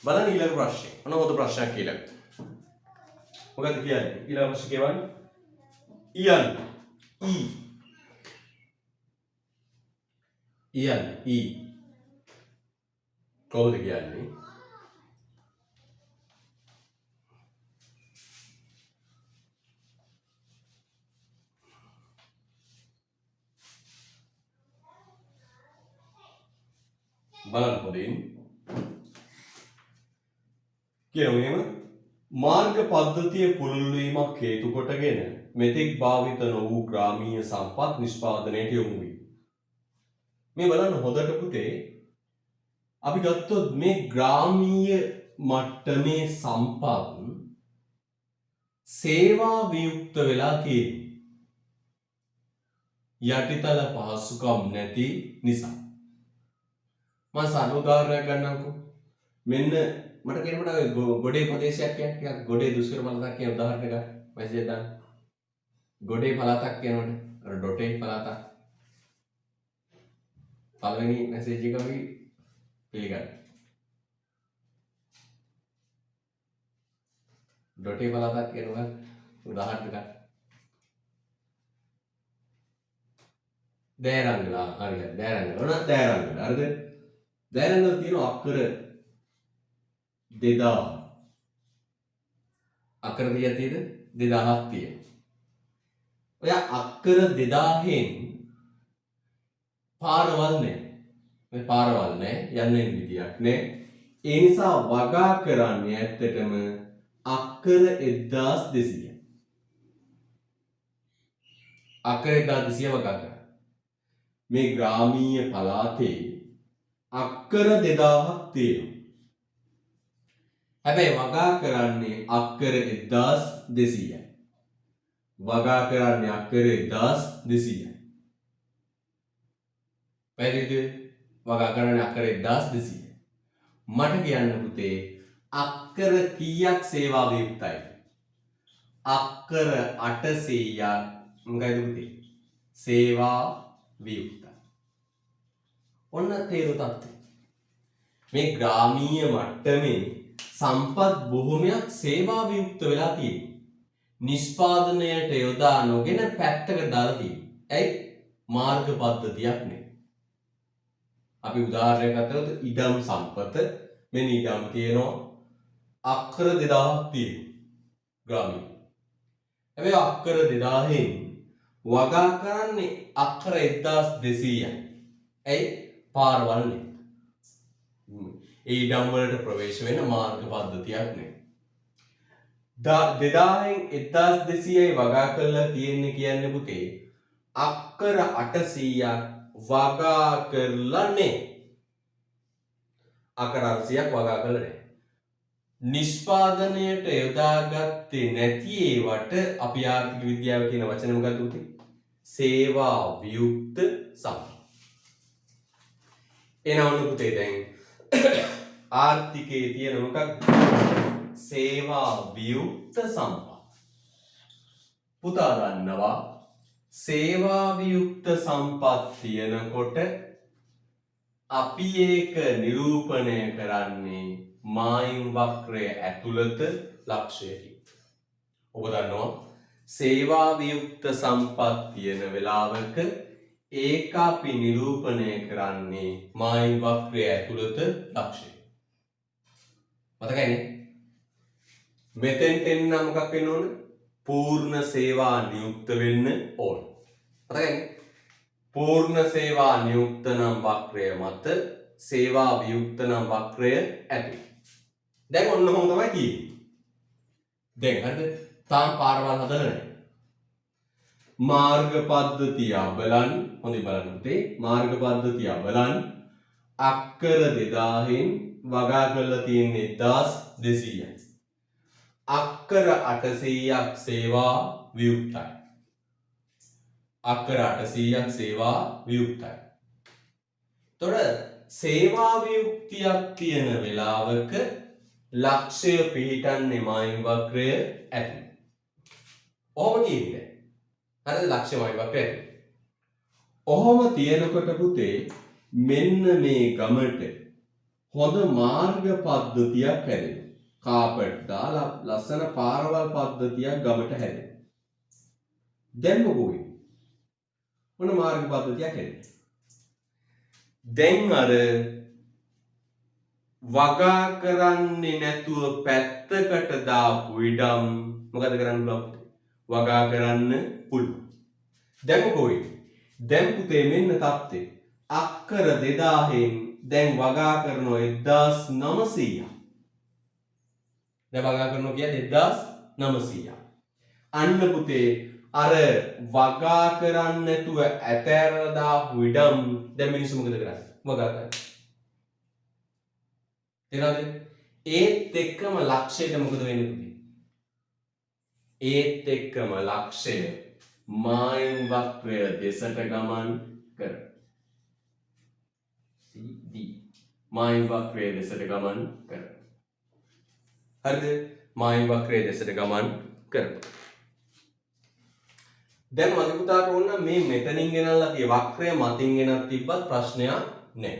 [SPEAKER 1] බලන්න ඊළඟ ප්‍රශ්නේ. මොන හොඳ ප්‍රශ්නයක් කියලා. මොකක්ද කියන්නේ? ඊළඟ ප්‍රශ්නේ කියවන්නේ E කොහොමද කියන්නේ? බලන්න පොදින් කියනවා මාර්ග පද්ධතිය පුළුල් වීමක් හේතු කොටගෙන මෙතෙක් භාවිත නොවූ ග්‍රාමීය සම්පත් නිෂ්පාදනයට යොමු වේ. මේ බලන්න හොඳට පුතේ අපි ගත්තොත් මේ ග්‍රාමීය මට්ටමේ සම්පත් සේවා වියුක්ත වෙලා තියෙනවා. යටිතල පහසුකම් නැති නිසා. මම සාමාන්‍ය උදාහරණයක් ගන්නම්කෝ. මෙන්න මට කියනකොට ගොඩේ ප්‍රදේශයක් කියන්නේ ගොඩේ දුෂ්කර පළාතක් කියන උදාහරණයක් ගන්න. මැසේජ් දාන්න. ගොඩේ පළාතක් කියනකොට අර ඩොටේ පළාතක්. පළවෙනි මැසේජ් එක අපි පිළිගන්න. ඩොටේ පළාතක් කියනවා උදාහරණයක් ගන්න. දෑරංගලා හරියට දෑරංගල ඕන දෑරංගල හරිද? දෑරංගල තියෙන අක්කර 2000 අක්කර කීයක් තියෙද? 2000ක් තියෙනවා. ඔය අක්කර 2000න් පාරවල් නැහැ. මේ පාරවල් නැහැ යන්නේ විදියක් නැහැ. ඒ නිසා වගා කරන්නේ ඇත්තටම අක්කර 1200. අක්කර 1200 වගා කරන්න. මේ ග්‍රාමීය පළාතේ අක්කර 2000ක් තියෙනවා. හැබැයි වගා කරන්නේ අක්කර 1200යි. වගා කරන්නේ අක්කර 1200යි. පැහැදිලිද? වගා කරන්නේ අක්කර 1200යි. මට කියන්න පුතේ අක්කර කීයක් සේවා වියුක්තයි? අක්කර 800ක් මොකයිද පුතේ? සේවා වියුක්තයි. ඔන්න තේරු තත්ත්වය. මේ ග්‍රාමීය මට්ටමේ සම්පත් බොහොමයක් සේවා වියුක්ත වෙලා තියෙනවා. නිෂ්පාදනයට යොදා නොගෙන පැත්තකට දාලා තියෙනවා. ඇයි? මාර්ග පද්ධතියක් නේ. අපි උදාහරණයක් ගත්තොත් ඉඩම් සම්පත මෙන්න ඉඩම් තියෙනවා අක්කර 2000ක් තියෙනවා ග්‍රාමීය. හැබැයි අක්කර 2000න් වගා කරන්නේ අක්කර 1200යි. ඇයි? පාරවල් නේ. ඒ ඉඩම් වලට ප්‍රවේශ වෙන මාර්ග පද්ධතියක් නේ. 2000න් 1200යි වගා කරලා තියෙන්නේ කියන්නේ පුතේ අක්කර 800ක් වගා කරලා නේ. අක්කර 800ක් වගා කරලා නේ. නිෂ්පාදනයට යොදාගත්තේ නැති ඒවට අපි ආර්ථික විද්‍යාව කියන වචනේ මොකක්ද පුතේ? සේවා වියුක්ත සම්පත්. එනවලු පුතේ දැන් ආර්ථිකයේ තියෙන මොකක්ද? සේවා වියුක්ත සම්පත්. පුතා දන්නවා සේවා වියුක්ත සම්පත් තියෙනකොට අපි ඒක නිරූපණය කරන්නේ මායිම් වක්‍රය ඇතුළත ලක්ෂයකින්. ඔබ දන්නවා සේවා වියුක්ත සම්පත් තියෙන වෙලාවක ඒක අපි නිරූපණය කරන්නේ මායිම් වක්‍රය ඇතුළත ලක්ෂය. මතකයිනේ? මෙතෙන්ට එන්න මොකක් වෙන්න ඕන? පූර්ණ සේවා නියුක්ත වෙන්න ඕන. මතකයිනේ? පූර්ණ සේවා නියුක්ත නම් වක්‍රය මත සේවා වියුක්ත නම් වක්‍රය ඇතුළේ. දැන් ඔන්න ඔහොම තමයි තියෙන්නේ. දැන් හරිද? තාම පාරවල් හදලා නැහැ. මාර්ග පද්ධතිය බලන්න හොඳින් බලන්න පුතේ. මාර්ග පද්ධතිය බලන්න අක්කර 2000න් වගා කරලා තියෙන්නේ 1200යි. අක්කර 800ක් සේවා වියුක්තයි. අක්කර 800ක් සේවා වියුක්තයි. තොර සේවා වියුක්තියක් තියෙන වෙලාවක ලක්ෂය පිහිටන්නේ මායිම් වක්‍රය ඇතුළේ. ඔහොම තියෙන්නේ. හරිද? ලක්ෂ්‍ය මායිම් වක්‍රය ඇතුළේ. ඔහොම තියෙනකොට පුතේ මෙන්න මේ ගමට හොඳ මාර්ග පද්ධතියක් හැදෙනවා. කාපට් දාලා ලස්සන පාරවල් පද්ධතියක් ගමට හැදෙනවා. දැන් මොකෝ වෙන්නේ? මොන මාර්ග පද්ධතියක් හැදෙන්නේ? දැන් අර වගා කරන්නේ නැතුව පැත්තකට දාපු ඉඩම් මොකද කරන්න පුළුවන්? වගා කරන්න පුළුවන්. දැන් මොකෝ වෙන්නේ? දැන් පුතේ මෙන්න තත්ත්වය. අක්කර 2000න් දැන් වගා කරනවා 1900ක්. දැන් වගා කරනවා කියන්නේ 1900ක්. අන්න පුතේ අර වගා කරන්න නැතුව ඇතෑරලා දාපු ඉඩම් දැන් මිනිස්සු මොකද කරන්නේ? වගා කරනවා. තේරෙනවද? ඒත් එක්කම ලක්ෂයට මොකද වෙන්නේ පුතේ? ඒත් එක්කම ලක්ෂය මායිම් වක්‍රය දෙසට ගමන් කරනවා. CD මායිම් වක්‍රය දෙසට ගමන් කරනවා. හරිද? මායිම් වක්‍රය දෙසට ගමන් කරනවා. දැන් මගේ පුතාට ඕන මේ මෙතනින් ගෙනල්ලා තිය වක්‍රය මතින් ගෙනත් තිබ්බත් ප්‍රශ්නයක් නැහැ.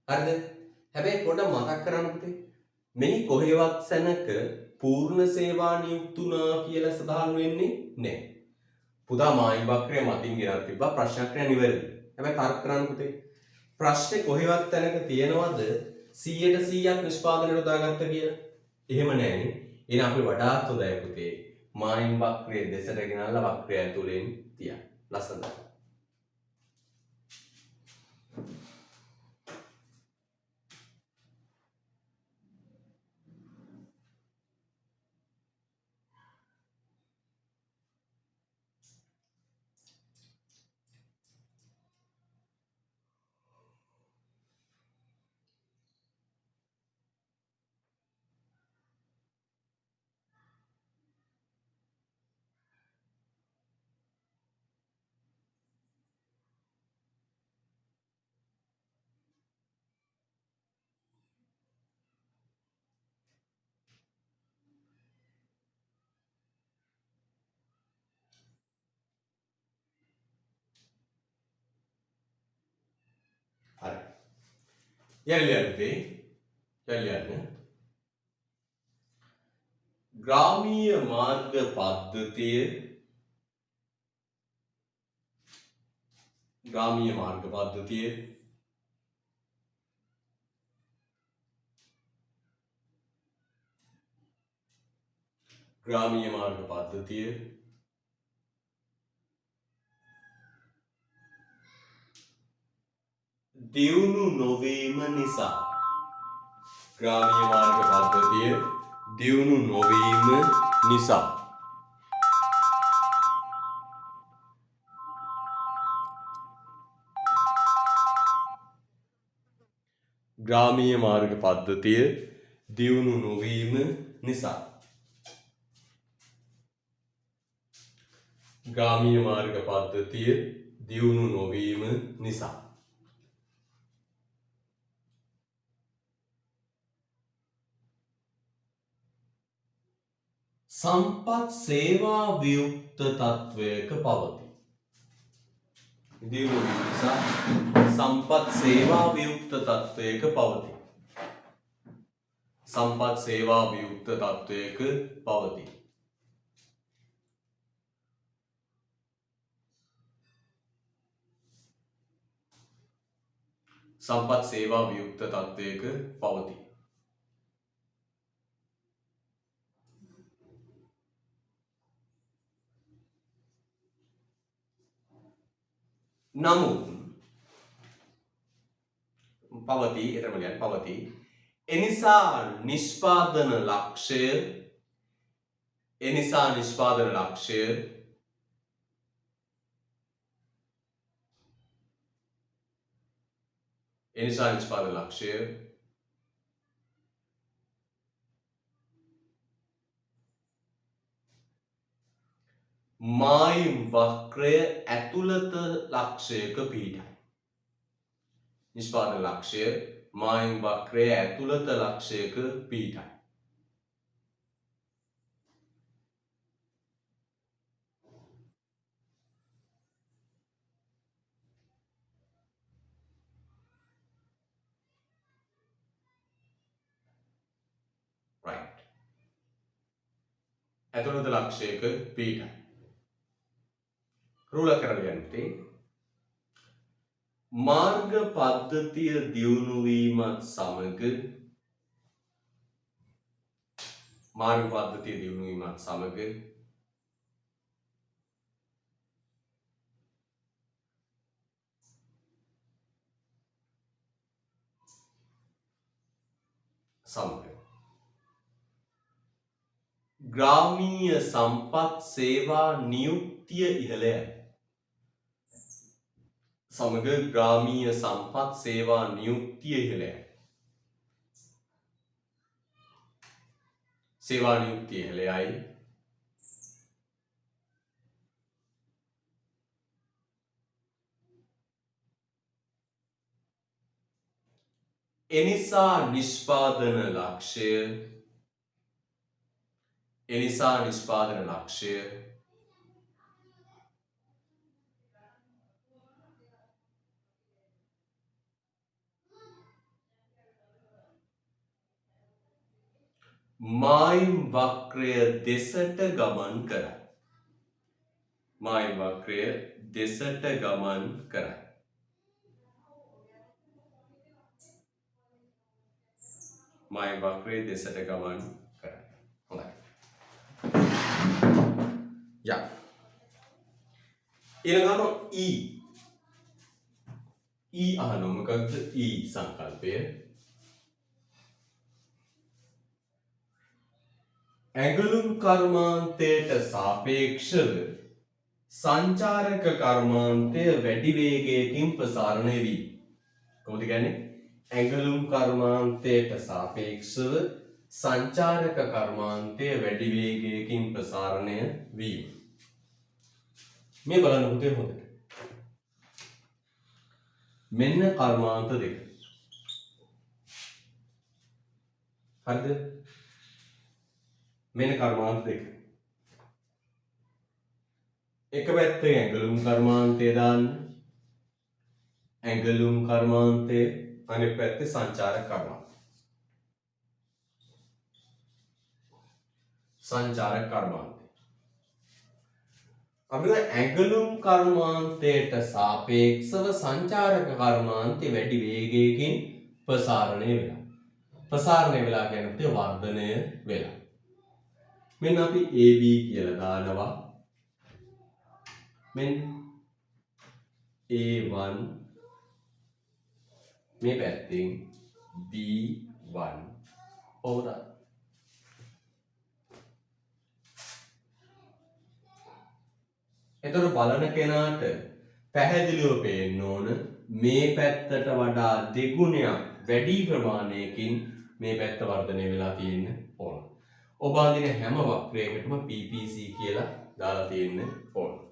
[SPEAKER 1] හරිද? හැබැයි පොඩ්ඩක් මතක් කරගන්න පුතේ. මේ කොහෙවත් සැනක පූර්ණ සේවා නියුක්තුනා කියලා සඳහන් වෙන්නේ නැහැ. පුතා මායිම් වක්‍රය මතින් ගෙනත් තිබ්බා ප්‍රශ්නයක් නෑ නිවැරදි. හැබැයි තර්ක කරන්න පුතේ. ප්‍රශ්නේ කොහෙවත් තැනක තියෙනවද 100% නිෂ්පාදනයට දාගත්ත කියලා? එහෙම නෑනේ. එහෙනම් අපි වඩාත් හොඳයි පුතේ. මායිම් වක්‍රය දෙසට ගෙනල්ලා වක්‍රය ඇතුලෙන් තියන්න. ලස්සනට. යලියන්නේ ග්‍රාමීය මාර්ග පද්ධතිය ග්‍රාමීය මාර්ග පද්ධතිය ග්‍රාමීය මාර්ග පද්ධතිය දියුණු නොවීම නිසා ග්‍රාමීය මාර්ග පද්ධතිය දියුණු නොවීම නිසා ග්‍රාමීය මාර්ග පද්ධතිය දියුණු නොවීම නිසා ග්‍රාමීය මාර්ග පද්ධතිය දියුණු නොවීම නිසා සම්පත් සේවා වියුක්ත තත්වයක පවතී. දියුණු වීම නිසා සම්පත් සේවා වියුක්ත තත්වයක පවතී. සම්පත් සේවා වියුක්ත තත්වයක පවතී. සම්පත් සේවා වියුක්ත තත්වයක පවතී. නමුත් පවතී එතරම් කියන්නේ පවතී. එනිසා නිෂ්පාදන ලක්ෂ්‍ය මායිම් වක්‍රය ඇතුළත ලක්ෂයක පිහිටයි. නිෂ්පාදන ලක්ෂ්‍ය මායිම් වක්‍රය ඇතුළත ලක්ෂයක පිහිටයි. right. ඇතුළත ලක්ෂයක පිහිටයි. රූල කරගන්නටි මාර්ග පද්ධතිය දියුණු වීමත් සමග ග්‍රාමීය සම්පත් සේවා නියුක්තිය ඉහළයයි. ග්‍රාමීය සම්පත් සේවා නියුක්තිය ඉහළයයි. සේවා නියුක්තිය ඉහළයයි. එනිසා නිෂ්පාදන ලක්ෂ්‍ය මායිම් වක්‍රය දෙසට ගමන් කරයි. මායිම් වක්‍රය දෙසට ගමන් කරයි. මායිම් වක්‍රය දෙසට ගමන් කරයි. හොඳයි. යා. ඊළඟට E. E අහනවා මොකක්ද? E සංකල්පය. ඇඟලුම් කර්මාන්තයට සාපේක්ෂව සංචාරක කර්මාන්තය වැඩි වේගයකින් ප්‍රසාරණය වී. කොහොමද කියන්නේ? ඇඟලුම් කර්මාන්තයට සාපේක්ෂව සංචාරක කර්මාන්තය වැඩි වේගයකින් ප්‍රසාරණය වීම. මේ බලන්න පුතේ හොඳට. මෙන්න කර්මාන්ත දෙක. හරිද? මෙන්න කර්මාන්ත දෙක. එක පැත්තේ ඇඟලුම් කර්මාන්තය දාන්න. ඇඟලුම් කර්මාන්තය අනිත් පැත්තේ සංචාරක කර්මාන්තය. සංචාරක කර්මාන්තය. අපිට ඇඟලුම් කර්මාන්තයට සාපේක්ෂව සංචාරක කර්මාන්තය වැඩි වේගයකින් ප්‍රසාරණය වෙලා. ප්‍රසාරණය වෙලා කියන්නේ වර්ධනය වෙලා. මෙන්න අපි AB කියලා දානවා. මෙන්න A1 මේ පැත්තෙන් B1 ඕදා. එතකොට බලන කෙනාට පැහැදිලිව පේන්න ඕන මේ පැත්තට වඩා දෙගුණයක් වැඩි ප්‍රමාණයකින් මේ පැත්ත වර්ධනය වෙලා තියෙන්න ඕන. ඔබ අඳින හැම වක්‍රයකටම PPC කියලා දාලා තියෙන්න ඕන.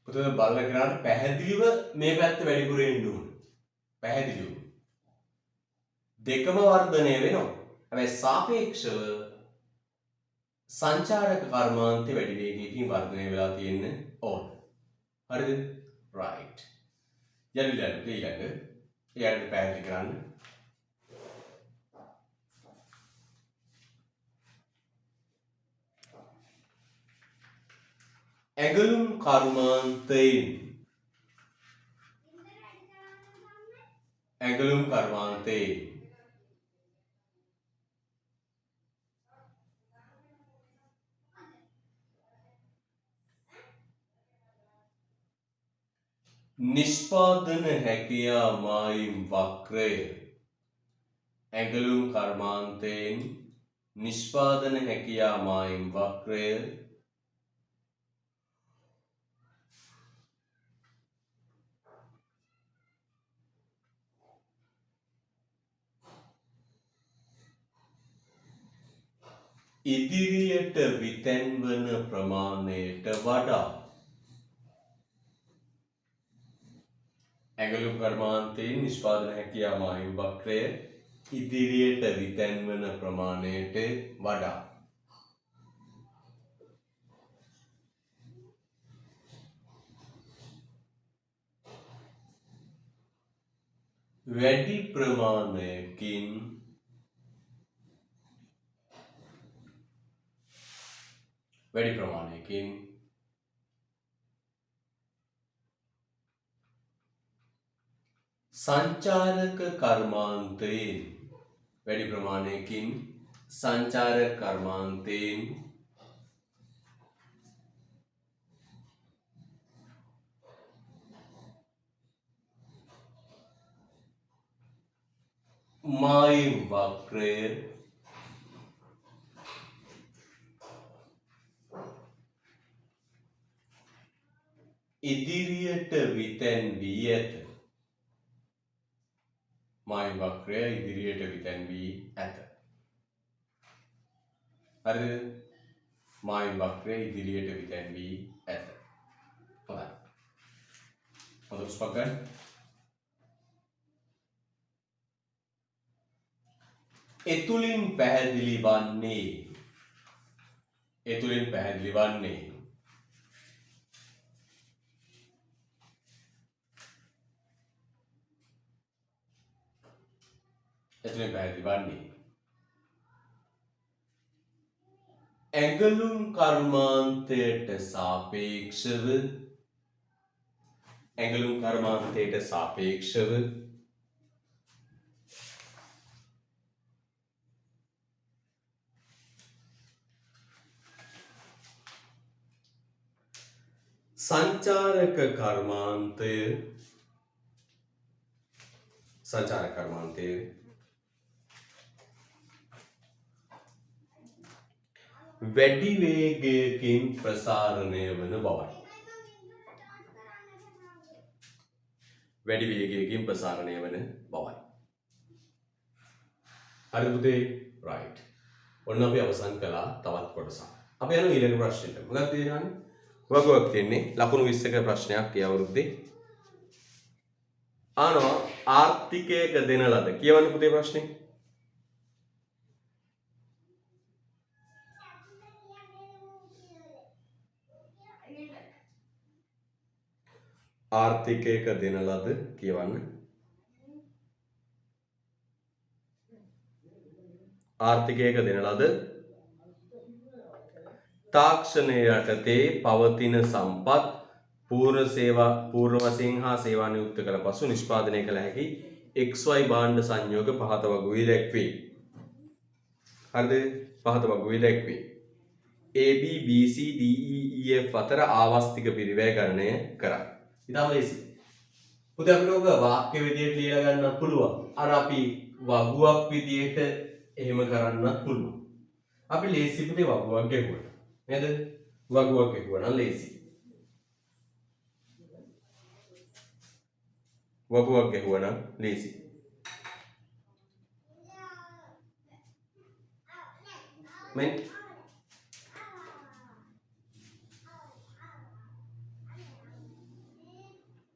[SPEAKER 1] පුතේ බලන කෙනාට පැහැදිලිව මේ පැත්ත වැඩිපුර එන්න ඕන. පැහැදිලිව. දෙකම වර්ධනය වෙනවා. හැබැයි සාපේක්ෂව සංචාරක කර්මාන්තය වැඩි වේගයකින් වර්ධනය වෙලා තියෙන්න ඕන. හරිද? right. ඊළඟ එයාට පැහැදිලි කරන්න. ඇඟලුම් කර්මාන්තයෙන් නිෂ්පාදන හැකියා මායිම් වක්‍රය ඇඟලුම් කර්මාන්තයෙන් නිෂ්පාදන හැකියා මායිම් වක්‍රය ඉදිරියට විතැන්වන ප්‍රමාණයට වඩා ඇඟලුම් කර්මාන්තයෙන් නිෂ්පාදන හැකියා මායිම් වක්‍රය ඉදිරියට විතැන්වන ප්‍රමාණයට වඩා වැඩි ප්‍රමාණයකින් සංචාරක කර්මාන්තයෙන් මායිම් වක්‍රය ඉදිරියට විතැන්වී ඇත. මායිම් වක්‍රය ඉදිරියට විතැන්වී ඇත. හරිද? මායිම් වක්‍රය ඉදිරියට විතැන්වී ඇත. හොඳයි. හොඳ උස්පක් ගන්න. එතුලින් පැහැදිලි වන්නේ ඇඟලුම් කර්මාන්තයට සාපේක්ෂව සංචාරක කර්මාන්තය සංචාරක කර්මාන්තයේ වැඩි වේගයකින් ප්‍රසාරණය වන බවයි. වැඩි වේගයකින් ප්‍රසාරණය වන බවයි. හරි පුතේ right. ඔන්න අපි අවසන් කළා තවත් කොටසක්. අපි යනවා ඊළඟ ප්‍රශ්නෙට. මොකක්ද තියෙන්නේ? වගුවක් තියෙන්නේ ලකුණු 20ක ප්‍රශ්නයක් ඒ අවුරුද්දේ. ආර්ථිකයක දෙන ලද කියවන්න පුතේ ප්‍රශ්නේ. ආර්ථිකයක දෙන ලද කියවන්න. ආර්ථිකයක දෙන ලද තාක්ෂණය යටතේ පවතින සම්පත් පූර්ව වශයෙන් හා සේවා නියුක්ත කළ පසු නිෂ්පාදනය කළ හැකි XY භාණ්ඩ සංයෝග පහත වගුවේ දැක්වේ. හරිද? පහත වගුවේ දැක්වේ. AB BC DE EF අතර ආවස්තික පිරිවැය ගණනය කරයි. ඉතාලම ලේසි. පුතේ අපිට ඔක වාක්‍ය විදියට ලියලා ගන්නත් පුළුවන්. අර අපි වගුවක් විදියට එහෙම කරන්නත් පුළුවන්. අපි ලේසි පුතේ වගුවක් ගෙවුවා. නේද? වගුවක් ගෙවුවා නම් ලේසි. වගුවක් ගෙවුවා නම් ලේසි. මේ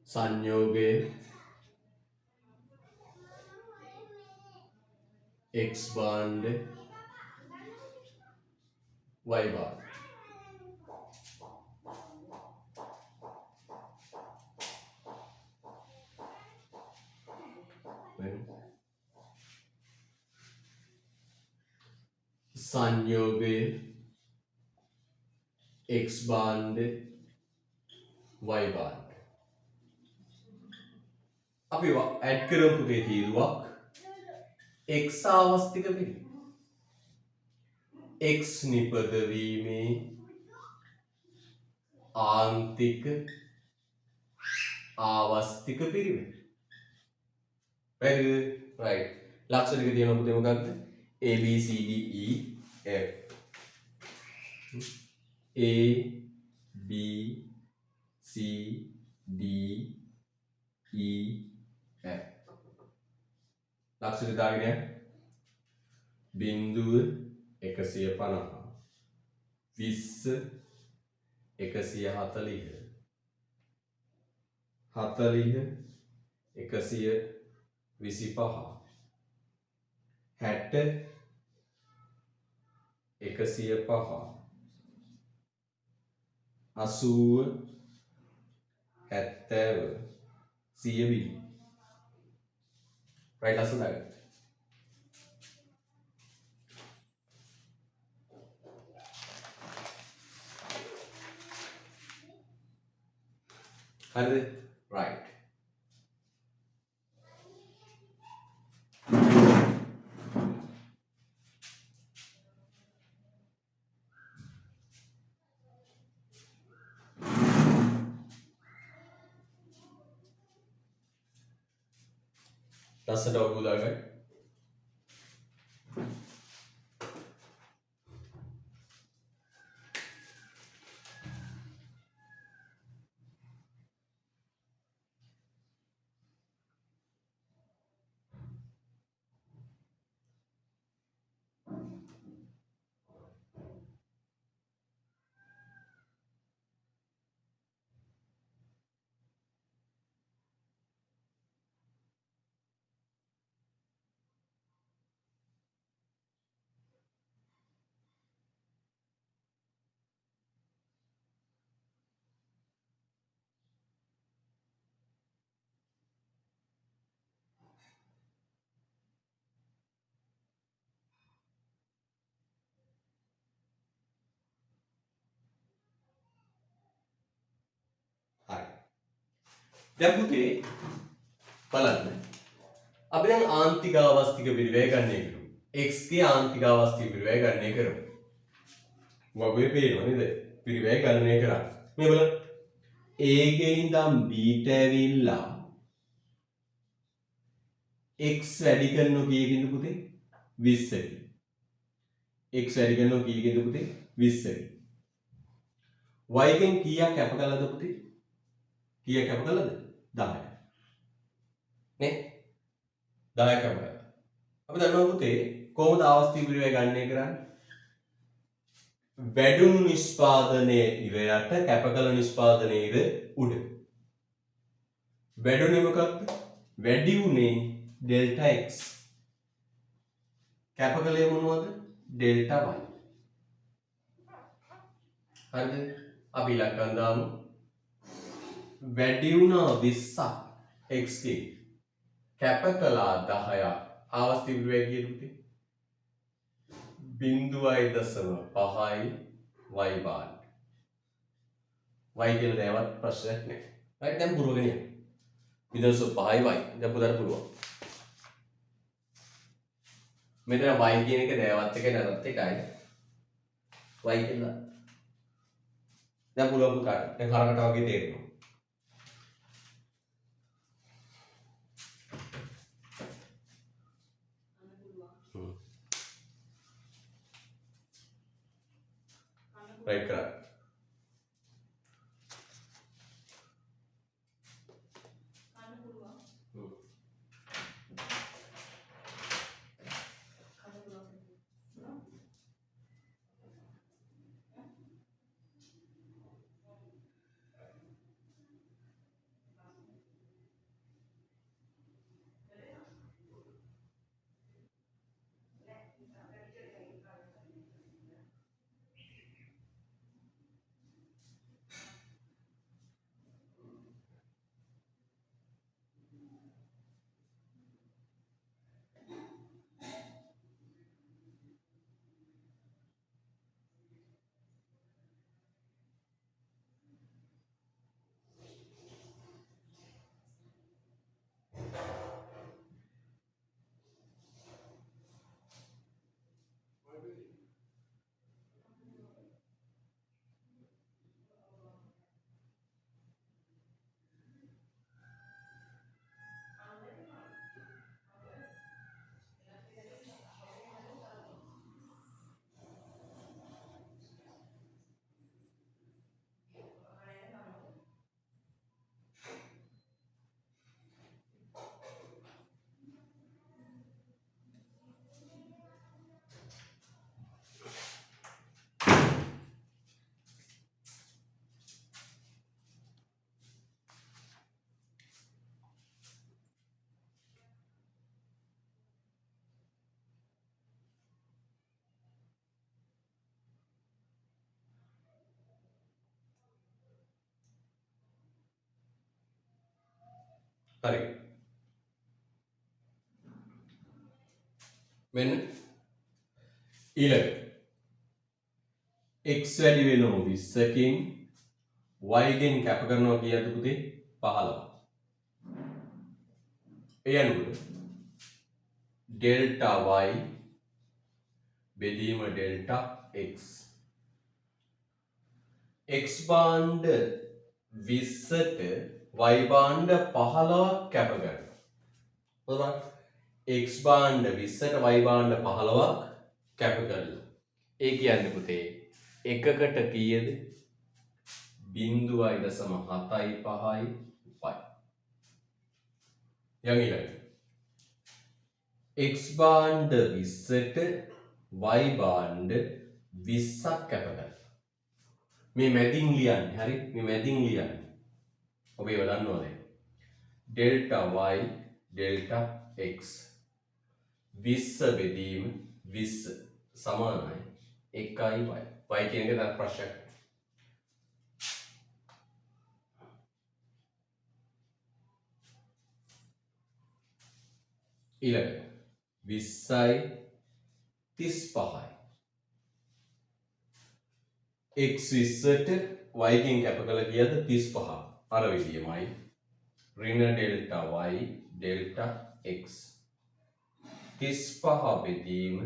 [SPEAKER 1] සංයෝගයේ x භාණ්ඩ y භාණ්ඩ සංයෝගයේ x භාණ්ඩ y භාණ්ඩ අපි ඇඩ් කරමු පුතේ තීරුවක් x ආවස්තික පිරිවෙන් x නිපදවීමේ ආන්තික ආවස්තික පිරිවෙන්. වැරදිද? right. ලක්ෂ දෙක තියෙනවා පුතේ මොකක්ද? A B C D E F. A B C D E F. ලක්ෂ දෙක දාගෙන බිංදුව 150 20 140 40 125 60 105 80 70 120 right ලස්සන දාගන්න. හරිද? right. ලස්සනට ඔබ දාගන්න. දැන් පුතේ බලන්න. අපි දැන් ආන්තික ආවස්තික පිරිවැය ගණනය කරමු. x ගේ ආන්තික ආවස්තික පිරිවැය ගණනය කරමු. වගේ පේනවා නේද? පිරිවැය ගණනය කරා. මේ බලන්න. a ගේ ඉඳන් b ට ඇවිල්ලා x වැඩි කරනවා කීයකින්ද පුතේ 20කින්. x වැඩි කරනවා කීයකින්ද පුතේ 20කින්. y ගෙන් කීයක් කැප කළාද පුතේ? කීයක් කැප කළාද? 10. නේ 10 කැප කළා. අපි දන්නවා පුතේ කොහොමද ආවස්තික විරය ගණනය කරන්නේ? වැඩුණු නිෂ්පාදනයේ ඉරයට කැප කළ නිෂ්පාදනයේ ඉර උඩ. වැඩුණේ මොකක්ද? වැඩි උනේ ඩෙල්ටා x. කැප කළේ මොනවද? Delta y. හරිද? අපි ඉලක්කම් දාමු. වැඩි වුණා 20ක් x ගේ. කැප කළා 10ක්. ආවස්තික විරය කීයද පුතේ? 0.5 y බාර්. y කියලා දැවත් ප්‍රශ්නයක් නැහැ. හරි දැන් පුරවගෙන යන්න. 0.5 y. දැන් පුතාට පුළුවන්. මෙතන y කියන එක දැවත් එක නැතත් එකයි. y කියලා. දැන් පුළුවන් පුතාට. දැන් හරකට වගේ තේරෙනවා. right කරා. හරි. මෙන්න ඊළඟ x වැඩි වෙනවා 20කින් y ගෙන් කැප කරනවා කීයද පුතේ 15. ඒ අනුව ඩෙල්ටා y බෙදීම ඩෙල්ටා x x භාණ්ඩ 20ට y භාණ්ඩ 15ක් කැප කරනවා. හොඳයි. x භාණ්ඩ 20ට y භාණ්ඩ 15ක් කැප කරලා. ඒ කියන්නේ පුතේ එකකට කීයද? 0.75y. යන්නේ x භාණ්ඩ 20ට y භාණ්ඩ 20ක් කැප කරලා. මේ මැදින් ලියන්නේ. හරි? මේ මැදින් ලියන්නේ. ඔබ ඒව දන්නවද? ඩෙල්ටා y ඩෙල්ටා x 20 බෙදීම 20 සමානයි 1y. y කියන එක තමයි ප්‍රශ්නයක්. ඊළඟ 20යි 35යි. x 20ට y ගෙන් කැප කළ කීයද? 35. අර විදියමයි. ඍණ ඩෙල්ටා y ඩෙල්ටා x 35 බෙදීම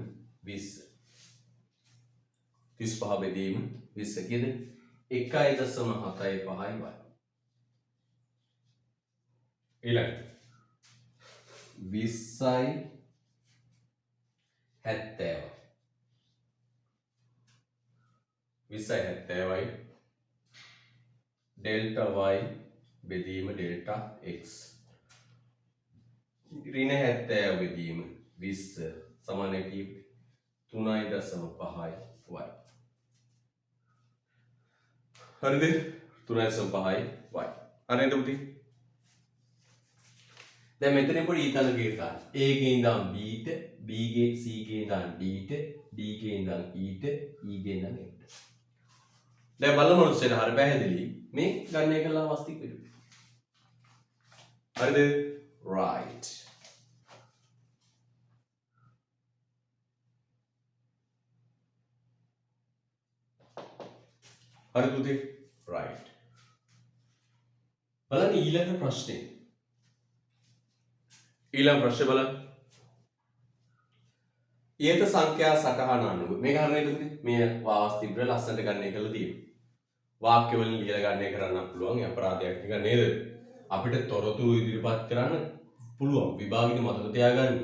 [SPEAKER 1] 20. 35 බෙදීම 20 කීයද? 1.75y. ඊළඟ 20යි 70යි 20යි 70යි ඩෙල්ටා y බෙදීම ඩෙල්ටා x ඍණ 70 බෙදීම 20 සමාන කීප 3.5යි y හරිද 3.5යි y හරිද පුතේ දැන් මෙතන පොඩි ඊතල ගේක ගන්න a ගේ ඉඳන් b ට b ගේ c ගේ ඉඳන් d ට d ගේ ඉඳන් e ට e ගේ ඉඳන් f ට දැන් බලමු මොකද හරිය පැහැදිලි මේ ගන්න එකලා වස්තික පිටු හරිද right හරිද පුතේ right බලන්න ඊළඟ ප්‍රශ්නේ ඊළඟ ප්‍රශ්නේ බලන්න ඊට සංඛ්‍යා සටහන අනුව මේක හරියද පුතේ මේ වාස්ති ඉබ්‍ර ලස්සනට ගන්න එකලා තියෙනවා වාක්‍ය වලින් ලියලා ගන්න කරන්න පුළුවන් ඒ අපරාධයක් නිකන් නේද අපිට තොරතුරු ඉදිරිපත් කරන්න පුළුවන් විභාගෙදි මතක තියාගන්න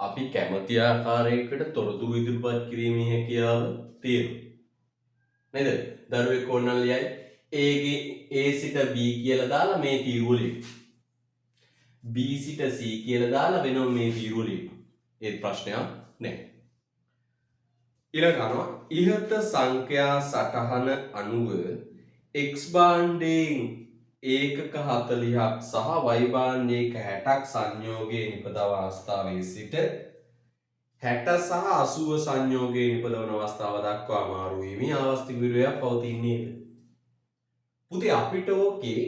[SPEAKER 1] අපි කැමති ආකාරයකට තොරතුරු ඉදිරිපත් කිරීමේ හැකියාව තියෙනවා නේද දරුවෙක් ඕනනම් ලියයි a ගේ a සිට b කියලා දාලා මේ තීරුව ලියන්න b සිට c කියලා දාලා වෙනම මේ තීරුව ලියන්න ඒ ප්‍රශ්නයක් නැහැ ඊළඟ ඉහත සංඛ්‍යා සටහන අනුව x භාණ්ඩයෙන් ඒකක 40ක් සහ y භාණ්ඩයක 60ක් සංයෝගයේ නිපදව අවස්ථාවේ සිට 60 සහ 80 සංයෝගයේ නිපදවන අවස්ථාව දක්වා මාරු වීමේ ආවස්තික විරෝධයක් පවතින්නේ පුතේ අපිට ඕකේ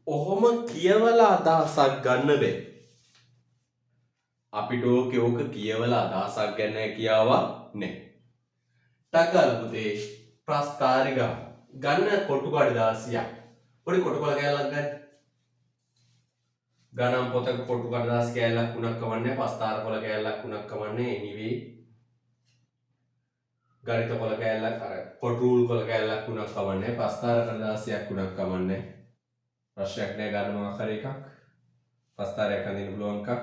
[SPEAKER 1] ඔහොම කියවලා අදහසක් ගන්න බෑ අපිට ඕකේ ඕක කියවලා අදහසක් ගන්න කියාවක් නැහැ ටගල් පුතේ ප්‍රස්ථාරික ගන්න කොටු කඩදාසියක් පොඩි කොටු කොළ කෑල්ලක් ගණන් පොතක කොටු කඩදාසි කෑල්ලක් උනක් කවන්නේ ප්‍රස්ථාර කොළ කෑල්ලක් උනක් කවන්නේ anyway ගණිත කොළ කෑල්ලක් අර කොටු රූල් කොළ කෑල්ලක් උනක් කවන්නේ ප්‍රස්ථාර කඩදාසියක් උනක් කවන්නේ ප්‍රශ්නයක් නෑ ගන්න මොකක් හරි එකක් ප්‍රස්ථාරයක් අඳින්න පුළුවන් එකක්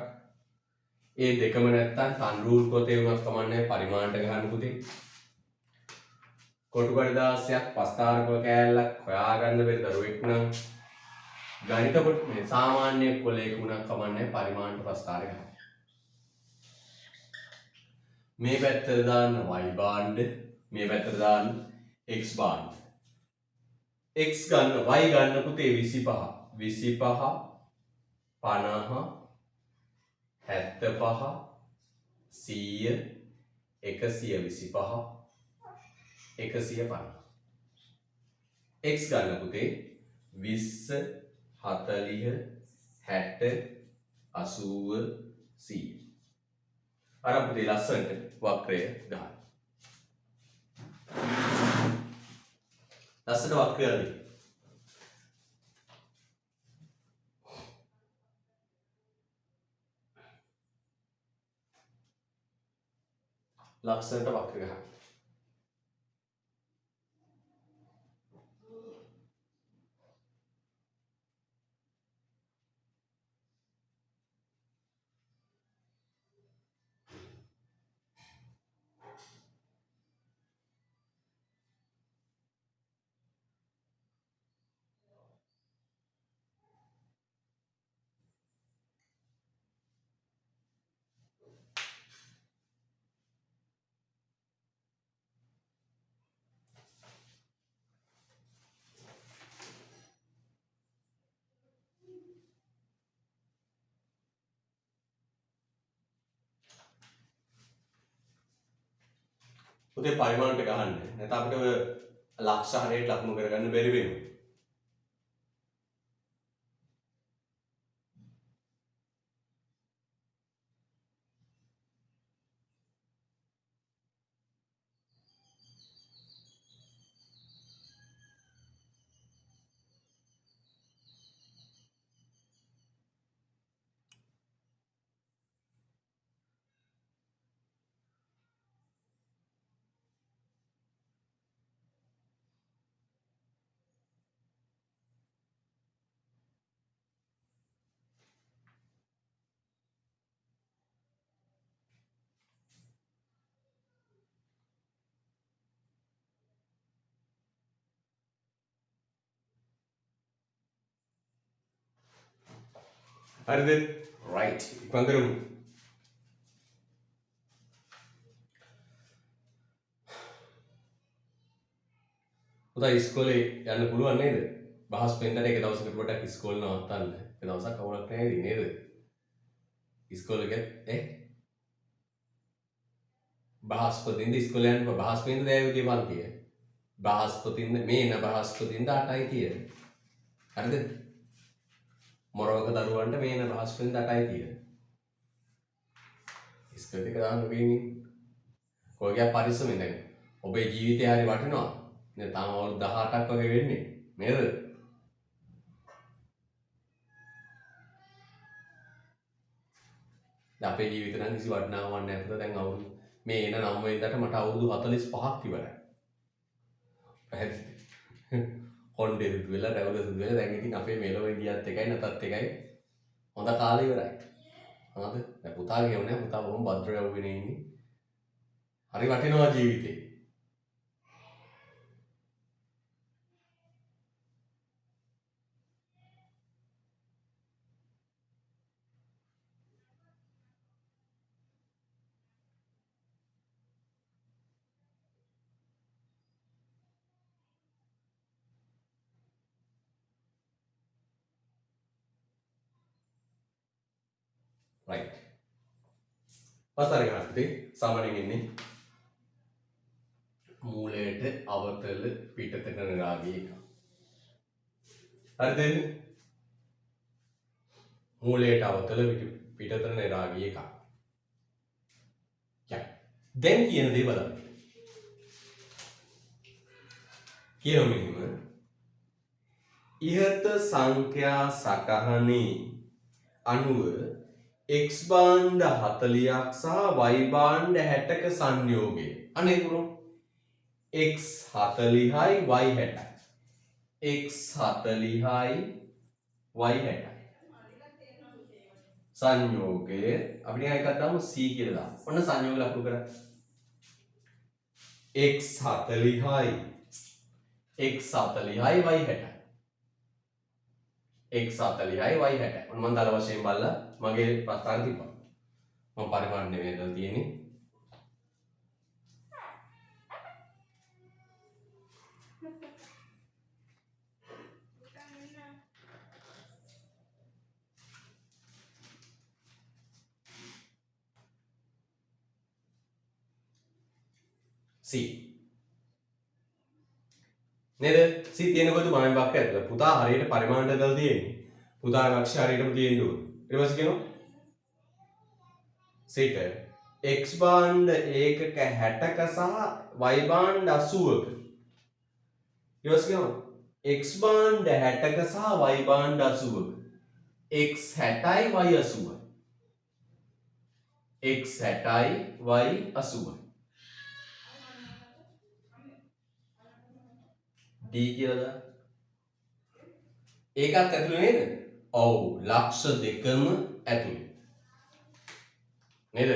[SPEAKER 1] ඒ දෙකම නැත්තම් තන් රූල් පොතේ උනක් කවන්නේ පරිමාණයට ගන්න පුතේ කොටු කඩදාසියක් ප්‍රස්ථාර කොළ කෑල්ලක් හොයාගන්න බැරි දරුවෙක් නම් ගණිත කොට මේ සාමාන්‍ය කොලයක උනක් කවන්නේ පරිමාණයට ප්‍රස්ථාර ගන්න මේ පැත්තට දාන්න y භාණ්ඩ මේ පැත්තට දාන්න x භාණ්ඩ x ගන්න y ගන්න පුතේ 25 25 50 75 100 125 150 x ගන්න පුතේ 20 40 60 80 100 අර පුතේ ලස්සනට වක්‍රය ගන්න ලස්සනට වක්‍රය අදින්න ලස්සනට වක්‍රය ගන්න පුතේ පරිමාණයට ගහන්න නැත්නම් අපිට ලක්ෂ හරියට ලකුණු කරගන්න බැරි වෙනවා හරිද? right. ඉක්මන් කරමු. පුතා ඉස්කෝලේ යන්න පුළුවන් නේද? බහස් පෙන්නට එක දවසකට පොඩක් ඉස්කෝලේ නවත්තන්න. එක දවසක් කවුරක් නැහැ නේද? ඉස්කෝලේ බහස්පතින්ද ඉස්කෝලේ යන්න බහස්පතින්ද දැයුගේ පන්තිය. බහස්පතින්ද මේන බහස්පතින්ද 8යි තියෙන්නේ. හරිද? මොරවක දරුවන්ට මේන බහස්පතින්ද 8යි තියෙන්නේ. ඉස්කෝලේ එක දාන්න වෙන්නේ. කොහොගයක් පරිස්සමෙන් දැන්. ඔබේ ජීවිතය හරි වටිනවා. නේ තාම අවුරුදු 18ක් වගේ වෙන්නේ. නේද? අපේ ජීවිත නම් කිසි වටිනාකමක් නැහැ පුතා. දැන් අවුරුදු මේ එන 9 වෙනිදාට මට අවුරුදු 45ක් ඉවරයි. පැහැදිලිද? කොණ්ඩේ රුදු වෙලා රැවුල සුදු වෙලා දැන් ඉතින් අපේ මෙලොව ඉන්දියාත් එකයි නැතත් එකයි හොඳ කාලේ ඉවරයි. හරිද? දැන් පුතා කියවනේ පුතා බොහොම භද්‍ර යවුනේ ඉන්නේ. හරි වටිනවා ජීවිතේ. right. පස්තර ගන්නත් සාමාන්‍යයෙන් ඉන්නේ මූලයට අවතල පිටතට රාගී එක. හරිද? මූලයට අවතල පිටතට රාගී එක. දැන් කියන දේ බලන්න. කියනවා මෙහෙම ඉහත සංඛ්‍යා සටහනේ අනුව x භාණ්ඩ 40ක් සහ y භාණ්ඩ 60ක සංයෝගය. අනේ පුරු x 40යි y 60යි. x 40යි y 60යි. සංයෝගය අපිට එකක් දාමු c කියලා දාමු. ඔන්න සංයෝග ලකුණු කරා. x 40යි x 40යි y 60යි. x 40යි y 60යි. ඔන්න මම දාලා වශයෙන් බලලා මගේ ප්‍රස්තාර තිබ්බා. මම පරිමාණ නෙමෙයි දාලා තියෙන්නේ. C නේද? C තියෙනකොට මාන වාක්‍යය ඇතුළත පුතා හරියට පරිමාණයට දාලා තියෙන්නේ. පුතා ලක්ෂ්‍ය හරියටම තියෙන්න ඕනේ. ඊට පස්සේ කියනවා සිට x භාණ්ඩ ඒකක 60ක සහ y භාණ්ඩ 80ක. ඊට පස්සේ කියනවා x භාණ්ඩ 60ක සහ y භාණ්ඩ 80ක. x 60යි y 80යි. x 60යි y 80යි. D කියලා ඒකත් ඇතුළේ නේද? ඔව් ලක්ෂ දෙකම ඇතුළේ. නේද?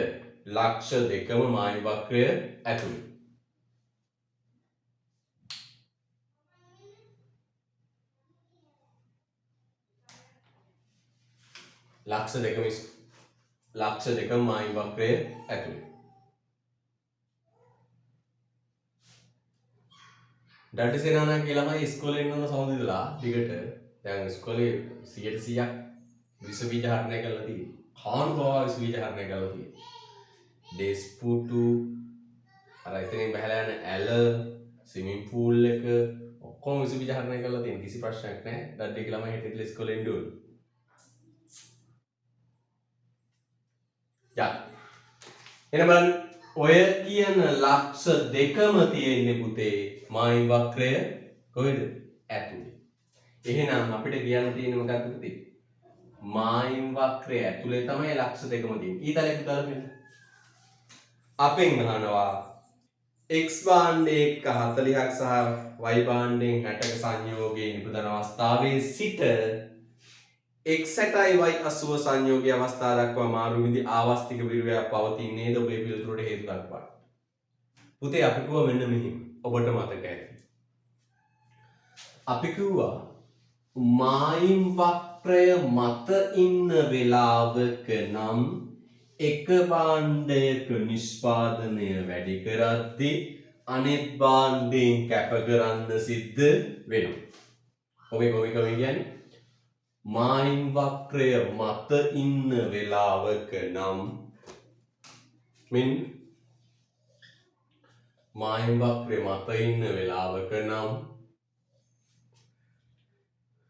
[SPEAKER 1] ලක්ෂ දෙකම මායි වක්‍රය ඇතුළේ. ලක්ෂ දෙකම මායි වක්‍රය ඇතුළේ. ඩටසේනානා කියලා මම ඉස්කෝලේ ඉන්නම සමුදිදලා දිගට දැන් ඉස්කෝලේ 100%ක් විස බීජ හරණය කරලා තියෙනවා. කාණු ප්‍රවාහ විස බීජ හරණය කරලා තියෙනවා. ඩෙස්පුටු අර එතනින් බහලා යන ඇල ස්විමින් පූල් එක ඔක්කොම විස බීජ හරණය කරලා තියෙන කිසි ප්‍රශ්නයක් නැහැ. ඩඩ්ඩේ කියලා මම හිටියද ඉස්කෝලේ ඉන්න ඕනේ. යා එන බලන්න ඔය කියන ලක්ෂ දෙකම තියෙන්නේ පුතේ මායි වක්‍රය කොහෙද? ඇතුලේ. එහෙනම් අපිට කියන්න තියෙන්නේ මොකක්ද පුතේ? මායි වක්‍රය ඇතුලේ තමයි ලක්ෂ දෙකම තියෙන්නේ. ඊතලෙක දාලා බලන්න. අපෙන් අහනවා x භාණ්ඩයක 40ක් සහ y භාණ්ඩයෙන් 60ක සංයෝගයේ නිපදවන අවස්ථාවේ සිට x 60යි y 80 සංයෝගයේ අවස්ථාව දක්වා මාරු විදි ආවස්තික විරුවයක් පවතින්නේද? ඔබේ පිළිතුරට හේතු දක්වන්න. පුතේ අපි කිව්වා මෙන්න මෙහෙම. ඔබට මතක ඇති. අපි කිව්වා මායිම් වක්‍රය මත ඉන්න වෙලාවක නම් එක භාණ්ඩයක නිෂ්පාදනය වැඩි කරද්දී අනෙත් භාණ්ඩයෙන් කැප කරන්න සිද්ධ වෙනවා. ඔබේ කියන්නේ මායිම් වක්‍රය මත ඉන්න වෙලාවක නම් මෙන්න මායිම් වක්‍රය මත ඉන්න වෙලාවක නම්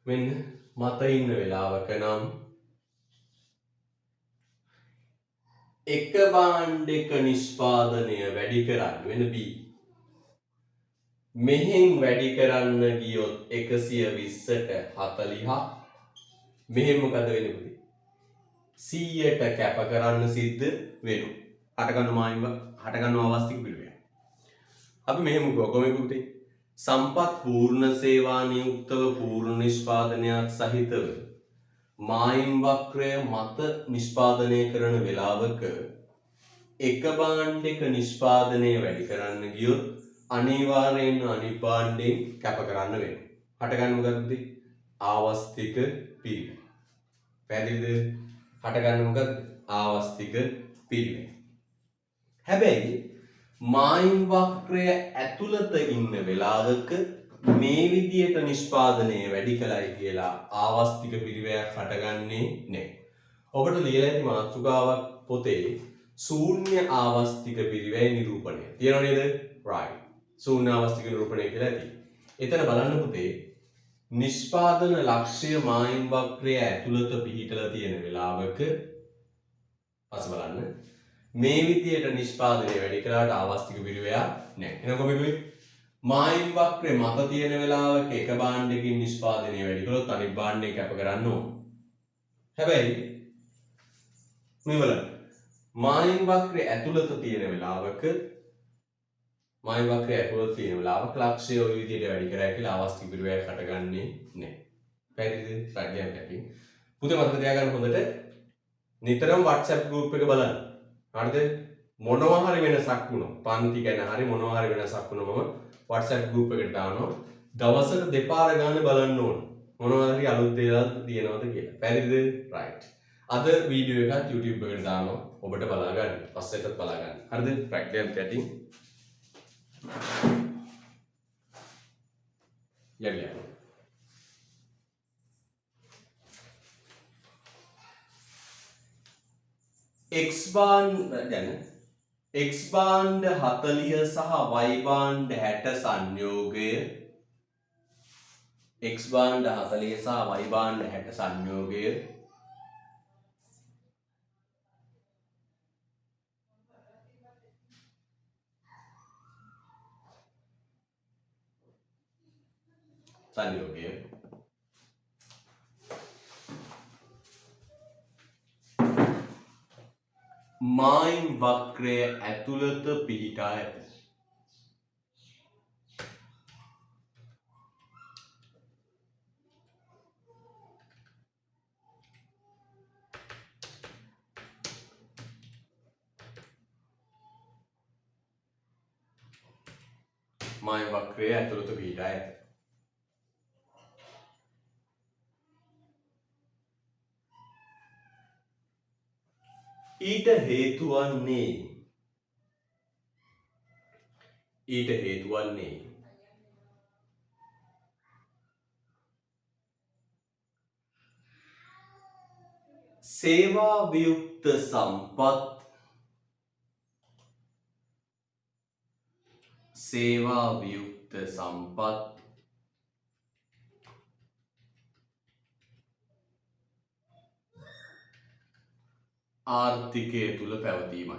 [SPEAKER 1] මෙන්න මත ඉන්න වෙලාවක නම් එක භාණ්ඩයක නිෂ්පාදනය වැඩි කරන්න වෙන B මෙහෙන් වැඩි කරන්න ගියොත් 120ට 40ක් මෙහෙන් මොකද වෙන්නේ පුතේ 100ට කැප කරන්න සිද්ධ වෙනවා හටගන්න අවස්ථික පිළිවෙල අපි මෙහෙම කොහොමද පුතේ සම්පත් පූර්ණ සේවා නියුක්තව පූර්ණ නිෂ්පාදනයක් සහිතව මායිම් වක්‍රය මත නිෂ්පාදනය කරන වෙලාවක එක භාණ්ඩයක නිෂ්පාදනය වැඩි කරන්න ගියොත් අනිවාර්යයෙන්ම අනිත් භාණ්ඩයෙන් කැප කරන්න වෙනවා. හටගන්න මොකද්ද? ආවස්තික පිරිවෙන්. පැහැදිලිද? හටගන්න මොකද්ද? ආවස්තික පිරිවෙන්. හැබැයි මායිම් වක්‍රය ඇතුළත ඉන්න වෙලාවක මේ විදියට නිෂ්පාදනය වැඩි කළයි කියලා ආවස්තික පිරිවැයක් හටගන්නේ නැහැ. ඔබට ලියලා ඇති මාතෘකාවක් පොතේ ශූන්‍ය ආවස්තික පිරිවැය නිරූපණය. තියෙනව නේද? right. ශූන්‍ය ආවස්තික නිරූපණය කියලා ඇති. එතන බලන්න පුතේ නිෂ්පාදන ලක්ෂ්‍ය මායිම් වක්‍රය ඇතුළත පිහිටලා තියෙන වෙලාවක පස්ස බලන්න මේ විදියට නිෂ්පාදනය වැඩි කළාට ආවස්තික පිරිවැයක් නැහැ. එහෙනම් කොහොමද මායිම් වක්‍රය මත තියෙන වෙලාවක එක භාණ්ඩයකින් නිෂ්පාදනය වැඩි කළොත් අනිත් භාණ්ඩය කැප කරන්න ඕන. හැබැයි මේ බලන්න මායිම් වක්‍රය ඇතුළත තියෙන වෙලාවක ලක්ෂ්‍ය ඔය විදිහට වැඩි කරා කියලා ආවස්තික පිරිවැයක් හටගන්නේ නැහැ. පැහැදිලිද? ප්‍රඥා කැපින්. පුතේ මතක තියාගන්න හොඳට නිතරම WhatsApp group එක බලන්න. හරිද? මොනවා හරි වෙනසක් වුණොත් පන්ති ගැන හරි මොනවා හරි වෙනසක් වුණොම WhatsApp group එකට දානවා. දවසට දෙපාර ගන්න බලන්න ඕන. මොනවා හරි අලුත් දේවල් තියෙනවද කියලා. පැහැදිලිද? right. අද වීඩියෝ එකත් YouTube එකට දානවා. ඔබට බලා ගන්න. පස්සෙටත් බලා ගන්න. හරිද? ප්‍රැක්ටිකල් කැටින්. යන්න. X භාණ්ඩ ගැන X භාණ්ඩ 40 සහ Y භාණ්ඩ 60 සංයෝගය X භාණ්ඩ 40 සහ Y භාණ්ඩ 60 සංයෝගය මායිම් වක්‍රය ඇතුළත පිහිටා ඇත. මායිම් වක්‍රය ඇතුළත පිහිටා ඇත. ඊට හේතු වන්නේ සේවා වියුක්ත සම්පත් ආර්ථිකය තුල පැවතීමයි.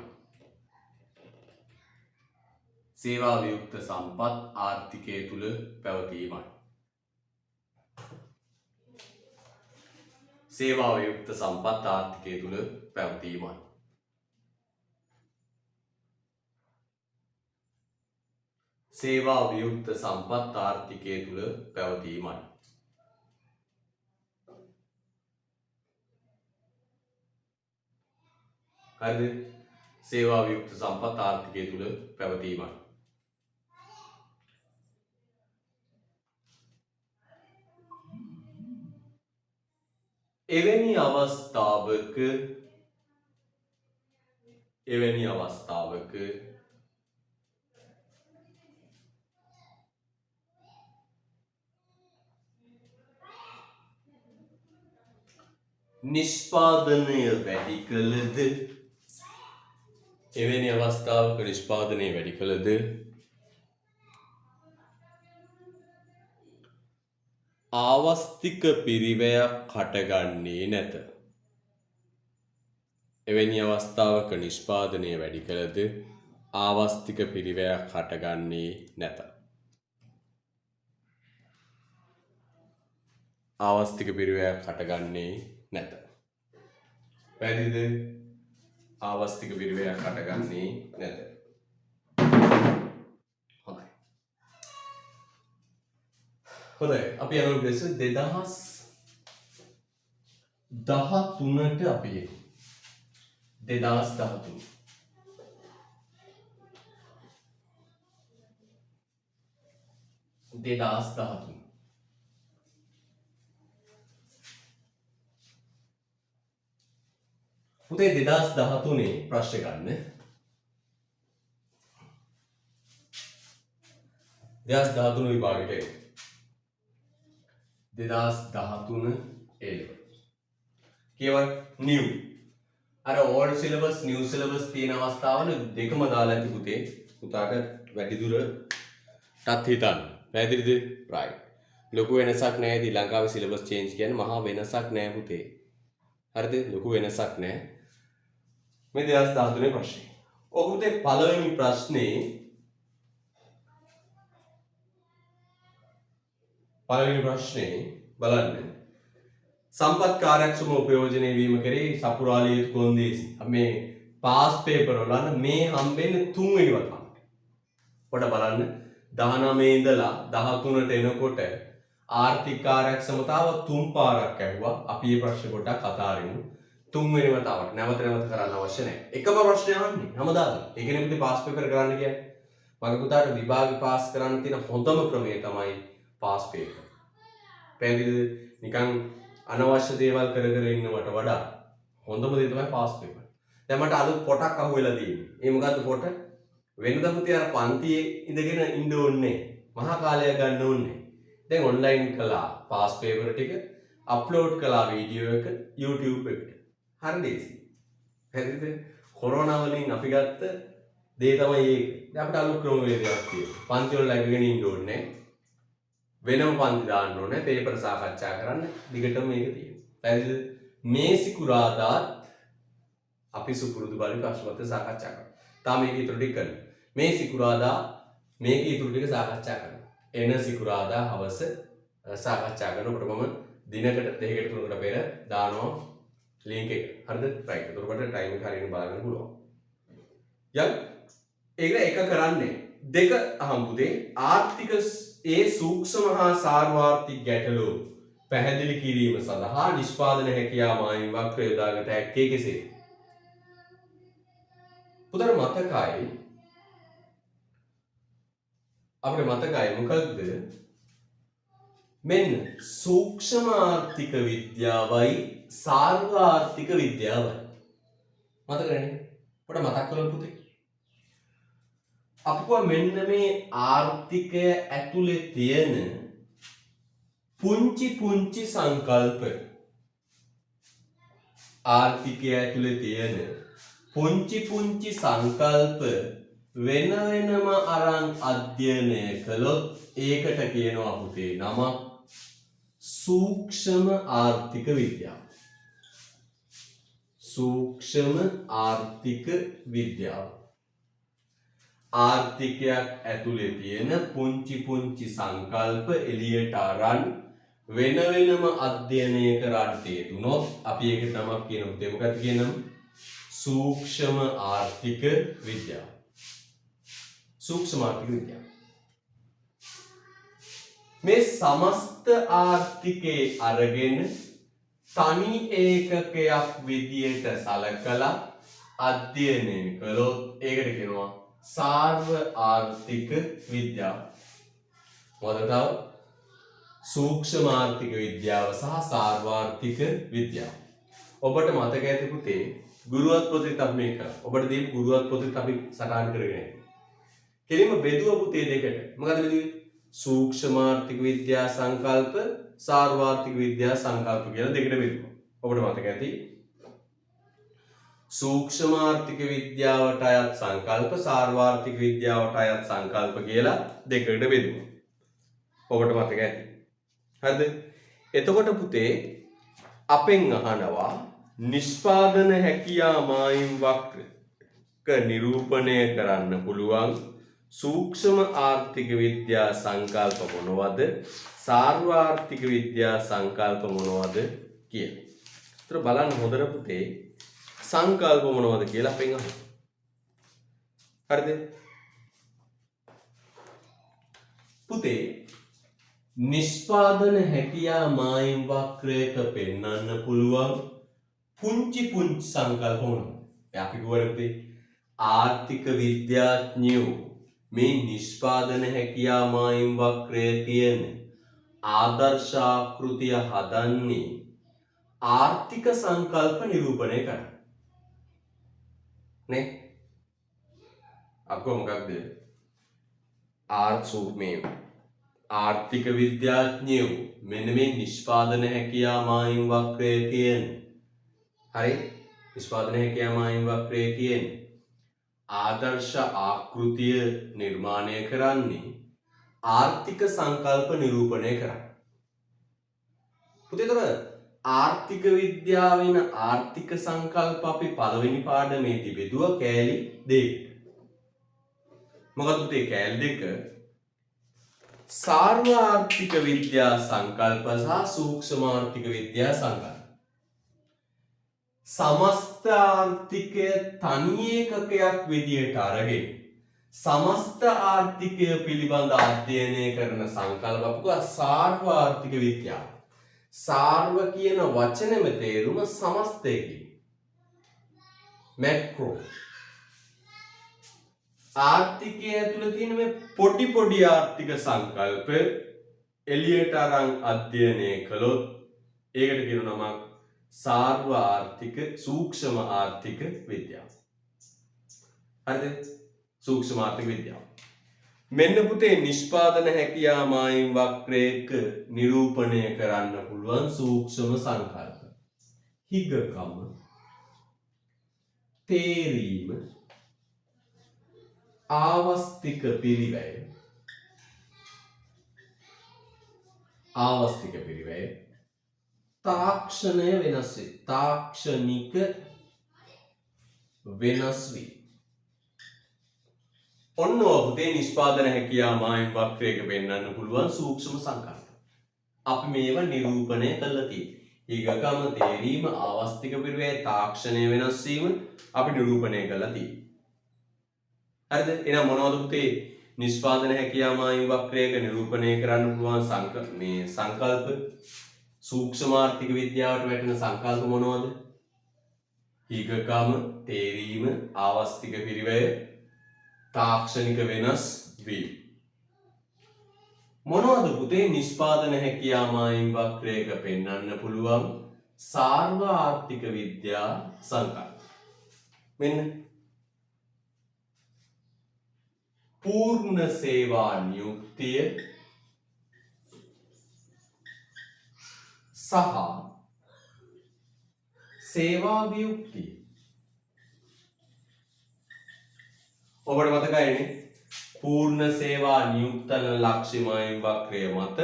[SPEAKER 1] සේවා වියුක්ත සම්පත් ආර්ථිකය තුල පැවතීමයි. සේවා වියුක්ත සම්පත් ආර්ථිකය තුල පැවතීමයි. සේවා වියුක්ත සම්පත් ආර්ථිකය තුල පැවතීමයි. හරිද? සේවා වියුක්ත සම්පත් ආර්ථිකය තුල පැවතීමයි. එවැනි අවස්ථාවක නිෂ්පාදනය වැඩි කළද ආවස්තික පිරිවැයක් හටගන්නේ නැත. එවැනි අවස්ථාවක නිෂ්පාදනය වැඩි කළද ආවස්තික පිරිවැයක් හටගන්නේ නැත. ආවස්තික පිරිවැයක් හටගන්නේ නැත. පැහැදිලිද? ආවස්තික පිරිවැයක් හටගන්නේ නැත. හොඳයි. අපි යනවා ප්‍රශ්න 2013ට අපි 2013 පුතේ 2013 ප්‍රශ්න ගන්න. 2013 විභාගෙට 2013 A-level. කියවන new. අර old syllabus new syllabus තියෙන අවස්ථාවල දෙකම දාලා ඇති පුතේ. පුතාට වැඩි දුරටත් හිතන්න. පැහැදිලිද? right. ලොකු වෙනසක් නැහැ. දී ලංකාවේ syllabus change කියන්නේ මහා වෙනසක් නැහැ පුතේ. හරිද? ලොකු වෙනසක් නැහැ. මේ 2013 ප්‍රශ්නේ. ඔක පුතේ පළවෙනි ප්‍රශ්නේ බලන්න. සම්පත් කාර්යක්ෂම උපයෝජනය වීම කරේ සපුරාලිය යුතු කොන්දේසි. මේ පාස් පේපර් වල මේ හම්බෙන්නේ 3 වෙනි වතාවට. පොඩ බලන්න 19 ඉඳලා 13ට එනකොට ආර්ථික කාර්යක්ෂමතාව 3 පාරක් ඇහුවා. අපි මේ ප්‍රශ්න පොඩ්ඩක් අතාරිමු. 3 වෙනි වතාවට නැවත කරන්න අවශ්‍ය නැහැ. එකම ප්‍රශ්නය අහන්නේ හැමදාම. ඒ කියන්නේ පුතේ පාස් පේපර් කරන්න කියන්නේ. මගේ පුතාට විභාගේ පාස් කරන්න තියෙන හොඳම ක්‍රමය තමයි පාස් පේපර්. පැහැදිලිද? නිකන් අනවශ්‍ය දේවල් කර ඉන්නවට වඩා හොඳම දේ තමයි පාස් පේපර්. දැන් මට අලුත් පොටක් අහුවෙලා තියෙන්නේ. ඒ මොකද්ද පොට? වෙනද පුතේ අර පන්තියේ ඉඳගෙන ඉන්න ඕනේ. මහා කාලයක් ගන්න ඕනේ. දැන් ඔන්ලයින් කළා පාස් පේපර් ටික අප්ලෝඩ් කළා වීඩියෝ එක YouTube එකට. හරි දේසි. හරිද? කොරෝනා වලින් අපි ගත්ත දේ තමයි ඒක. දැන් අපිට අලුත් ක්‍රමවේදයක් තියෙනවා. පන්ති වල läගගෙන ඉන්න ඕනේ. වෙනම පන්ති දාන්න ඕනේ. පේපර් සාකච්ඡා කරන්න. දිගටම මේක තියෙනවා. පැහැදිලිද? මේ සිකුරාදාත් අපි සුපුරුදු බලි ප්‍රශ්න පත්‍ර සාකච්ඡා කරමු. තාම මේක ඊටු ටික කරමු. මේ සිකුරාදා මේක ඊටු ටික සාකච්ඡා කරමු. එන සිකුරාදා හවස සාකච්ඡා කරනකොට මම දිනකට දෙකකට තුනකට පෙර දානවා link එක. හරිද? right. එතකොට time එක හරියට බලන්න පුළුවන්. යම් ඒක කරන්නේ. දෙක අහම් පුතේ ආර්ථික සූක්ෂම හා සාර්වාර්ථික ගැටලු පැහැදිලි කිරීම සඳහා නිෂ්පාදන හැකියාව මායිම් වක්‍ර යොදාගත හැක්කේ කෙසේ? පුතට මතකයි අපිට මොකක්ද? මෙන්න සූක්ෂම ආර්ථික විද්‍යාවයි සාර්වාර්ථික විද්‍යාවයි. මතකනේ? පොඩ මතක් කරලා පුතේ. අපි මෙන්න මේ ආර්ථිකය ඇතුලේ තියෙන පුංචි සංකල්ප පුංචි සංකල්ප වෙන වෙනම අරන් අධ්‍යයනය කළොත් ඒකට කියනවා පුතේ නම සූක්ෂම ආර්ථික විද්‍යාව. සූක්ෂම ආර්ථික විද්‍යාව. ආර්ථිකයක් ඇතුලේ තියෙන පුංචි සංකල්ප එළියට අරන් වෙන වෙනම අධ්‍යයනය කරන්න තියෙතුනොත් අපි ඒකට නමක් කියනවා. ඒ මොකක්ද කියනම? සූක්ෂම ආර්ථික විද්‍යාව. සූක්ෂම ආර්ථික විද්‍යාව. මේ සමස්ත ආර්ථිකයේ අරගෙන තනි ඒකකයක් විදියට සලකලා අධ්‍යයනය කළොත් ඒකට කියනවා සාර්ව ආර්ථික විද්‍යාව. මොකද සූක්ෂම ආර්ථික විද්‍යාව සහ සාර්වාර්ථික විද්‍යාව. ඔබට මතක ඇති පුතේ ගුරුවත් පොතේත් අපි මේක කරා. ඔබට දීපු ගුරුවත් පොතේත් අපි සටහන් කරගෙන යනවා. කෙලින්ම බෙදුව පුතේ දෙකට. මොකද බෙදුවේ? සූක්ෂම ආර්ථික විද්‍යා සංකල්ප සාර්වාර්ථික විද්‍යා සංකල්ප කියලා දෙකට බෙදුවා. ඔබට මතක ඇති සූක්ෂම ආර්ථික විද්‍යාවට අයත් සංකල්ප සාර්වාර්ථික විද්‍යාවට අයත් සංකල්ප කියලා දෙකකට බෙදුවා. ඔබට මතක ඇති. හරිද? එතකොට පුතේ අපෙන් අහනවා නිෂ්පාදන හැකියා මායිම් වක්‍රක නිරූපණය කරන්න පුළුවන් සූක්ෂම ආර්ථික විද්‍යා සංකල්ප මොනවද? සාර්වාර්ථික විද්‍යා සංකල්ප මොනවද කියලා. ඒතර බලන්න හොඳට පුතේ සංකල්ප මොනවද කියලා අපෙන් අහනවා. හරිද? පුතේ නිෂ්පාදන හැකියා මායිම් වක්‍රයක පෙන්වන්න පුළුවන් පුංචි සංකල්ප මොනවද? අපි කියවලුතේ ආර්ථික විද්‍යාඥයෝ මේ නිෂ්පාදන හැකියා මායිම් වක්‍රය කියන ආදර්ශ ආකෘතිය හදන්නේ ආර්ථික සංකල්ප නිරූපණය කරන්න. නේ? අපෝ මොකක්ද? ආර්ථික විද්‍යාඥයෝ මෙන්න මේ නිෂ්පාදන හැකියා මායිම් වක්‍රය කියන හරි නිෂ්පාදන හැකියා මායිම් වක්‍රය කියන ආදර්ශ ආකෘතිය නිර්මාණය කරන්නේ ආර්ථික සංකල්ප නිරූපණය කරන්න. පුතේතර ආර්ථික විද්‍යාවෙන ආර්ථික සංකල්ප අපි පළවෙනි පාඩමේදී බෙදුවා කෑලි දෙකකට. මොකද පුතේ කෑලි දෙක සාර්වාර්ථික විද්‍යා සංකල්ප සහ සූක්ෂම ආර්ථික විද්‍යා සංකල්ප. සමස්ත ආර්ථිකය තනි ඒකකයක් විදියට අරගෙන සමස්ත ආර්ථිකය පිළිබඳ අධ්‍යයනය කරන සංකල්ප අපක සාර්වාර්ථික විද්‍යාව. සාර්ව කියන වචනේම තේරුම සමස්තය කියන. මැක්‍රෝ ආර්ථිකය ඇතුළේ තියෙන මේ පොඩි ආර්ථික සංකල්ප එළියට අරන් අධ්‍යයනය කළොත් ඒකට කියන නමක් සාර්ව ආර්ථික සූක්ෂම ආර්ථික විද්‍යාව. හරිද? සූක්ෂම ආර්ථික විද්‍යාව. මෙන්න පුතේ නිෂ්පාදන හැකියා මායිම් වක්‍රයක නිරූපණය කරන්න පුළුවන් සූක්ෂම සංකල්ප. හිගකම, තේරීම, ආවස්තික පිරිවැය, තාක්ෂණය වෙනස් වේ. තාක්ෂණික වෙනස් වී. ඔන්න ඔබේ නිෂ්පාදන හැකියා මායිම් වක්‍රයක පෙන්වන්න පුළුවන් සූක්ෂම සංකල්ප. අපි මේවා නිරූපණය කළා තියෙන්නේ. ඊගකම තේරීම, ආවස්තික පිරිවැය, තාක්ෂණය වෙනස් වීම අපි නිරූපණය කළා තියෙන්නේ. හරිද? එහෙනම් මොනවද පුතේ නිෂ්පාදන හැකියා මායිම් වක්‍රයක නිරූපණය කරන්න පුළුවන් සංකල්ප සූක්ෂම ආර්ථික විද්‍යාවට වැටෙන සංකල්ප මොනවද? ඊගකම තේරීම, ආවස්තික පිරිවැය, තාක්ෂණික වෙනස් වීම. මොනවද පුතේ නිෂ්පාදන හැකියා මායිම් වක්‍රයක පෙන්වන්න පුළුවන් සාර්ව ආර්ථික විද්‍යා සංකල්ප? මෙන්න පූර්ණ සේවා නියුක්තිය සහ සේවා වියුක්තිය. ඔබට මතකයිනේ පූර්ණ සේවා නියුක්තන ලක්ෂ්‍ය මායිම් වක්‍රය මත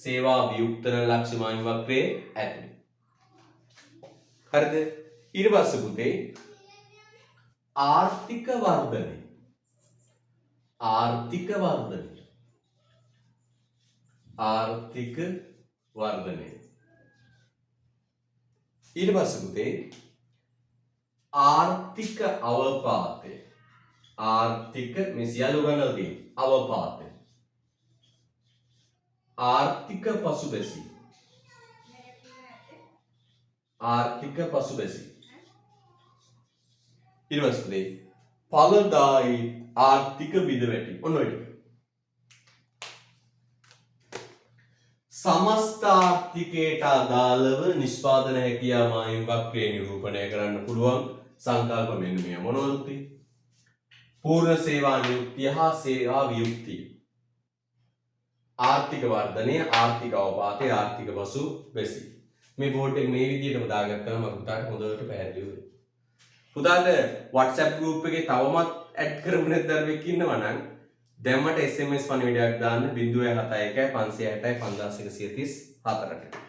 [SPEAKER 1] සේවා වියුක්තන ලක්ෂ්‍ය මායිම් වක්‍රයේ ඇතුළේ. හරිද? ඊට පස්සේ පුතේ ආර්ථික වර්ධනය. ඊට පස්සේ පුතේ ආර්ථික අවපාතය. මේ සියලු ගණන් තියෙනවා. අවපාතය. ආර්ථික පසුබැසීම. ඊට පස්සේ ඵලදායි ආර්ථික බිඳවැටීම. ඔන්න ඔය ටික. සමස්ත ආර්ථිකයට අදාළව නිෂ්පාදන හැකියාව මායිම් වක්‍රය නිරූපණය කරන්න පුළුවන් සංකල්ප මෙන්න මේ මොනවද? පූර්ණ සේවා නියුක්තිය හා සේවා වියුක්තිය. ආර්ථික වර්ධනය, ආර්ථික අවපාතය, ආර්ථික පසු බැසීම. මේ බෝඩ් එක මේ විදිහටම දාගත්තාම මම පුතාට හොඳට පැහැදිලි වෙයි. පුතාට WhatsApp group එකේ තවමත් ඇඩ් කරපු නැති දරුවෙක් ඉන්නවා නම් දැන් මට SMS පණිවිඩයක් දාන්න 071 560 5134ට.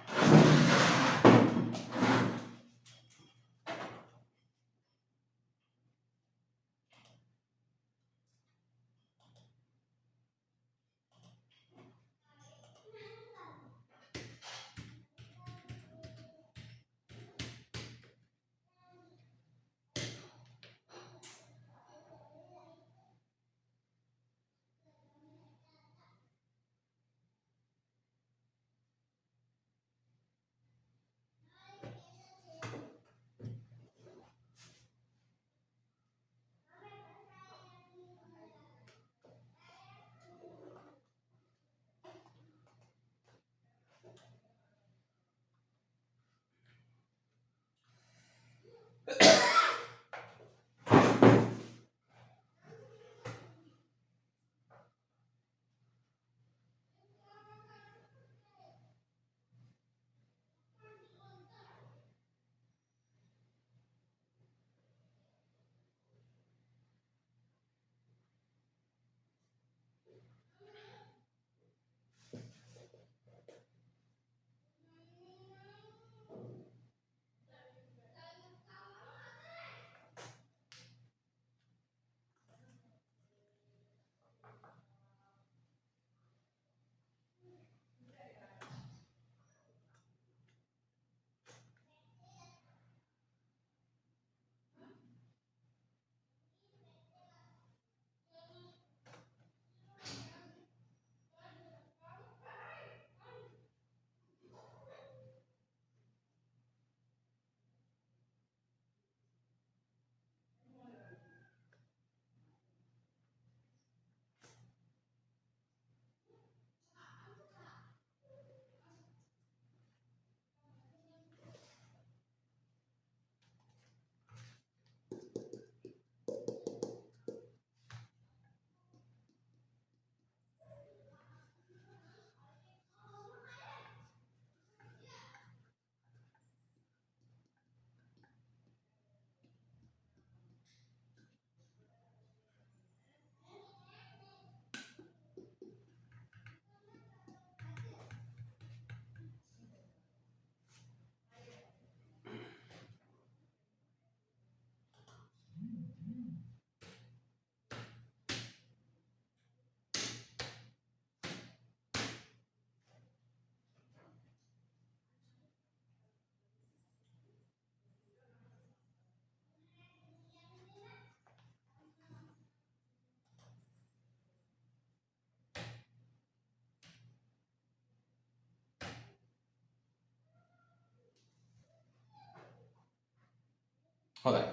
[SPEAKER 1] හොඳයි.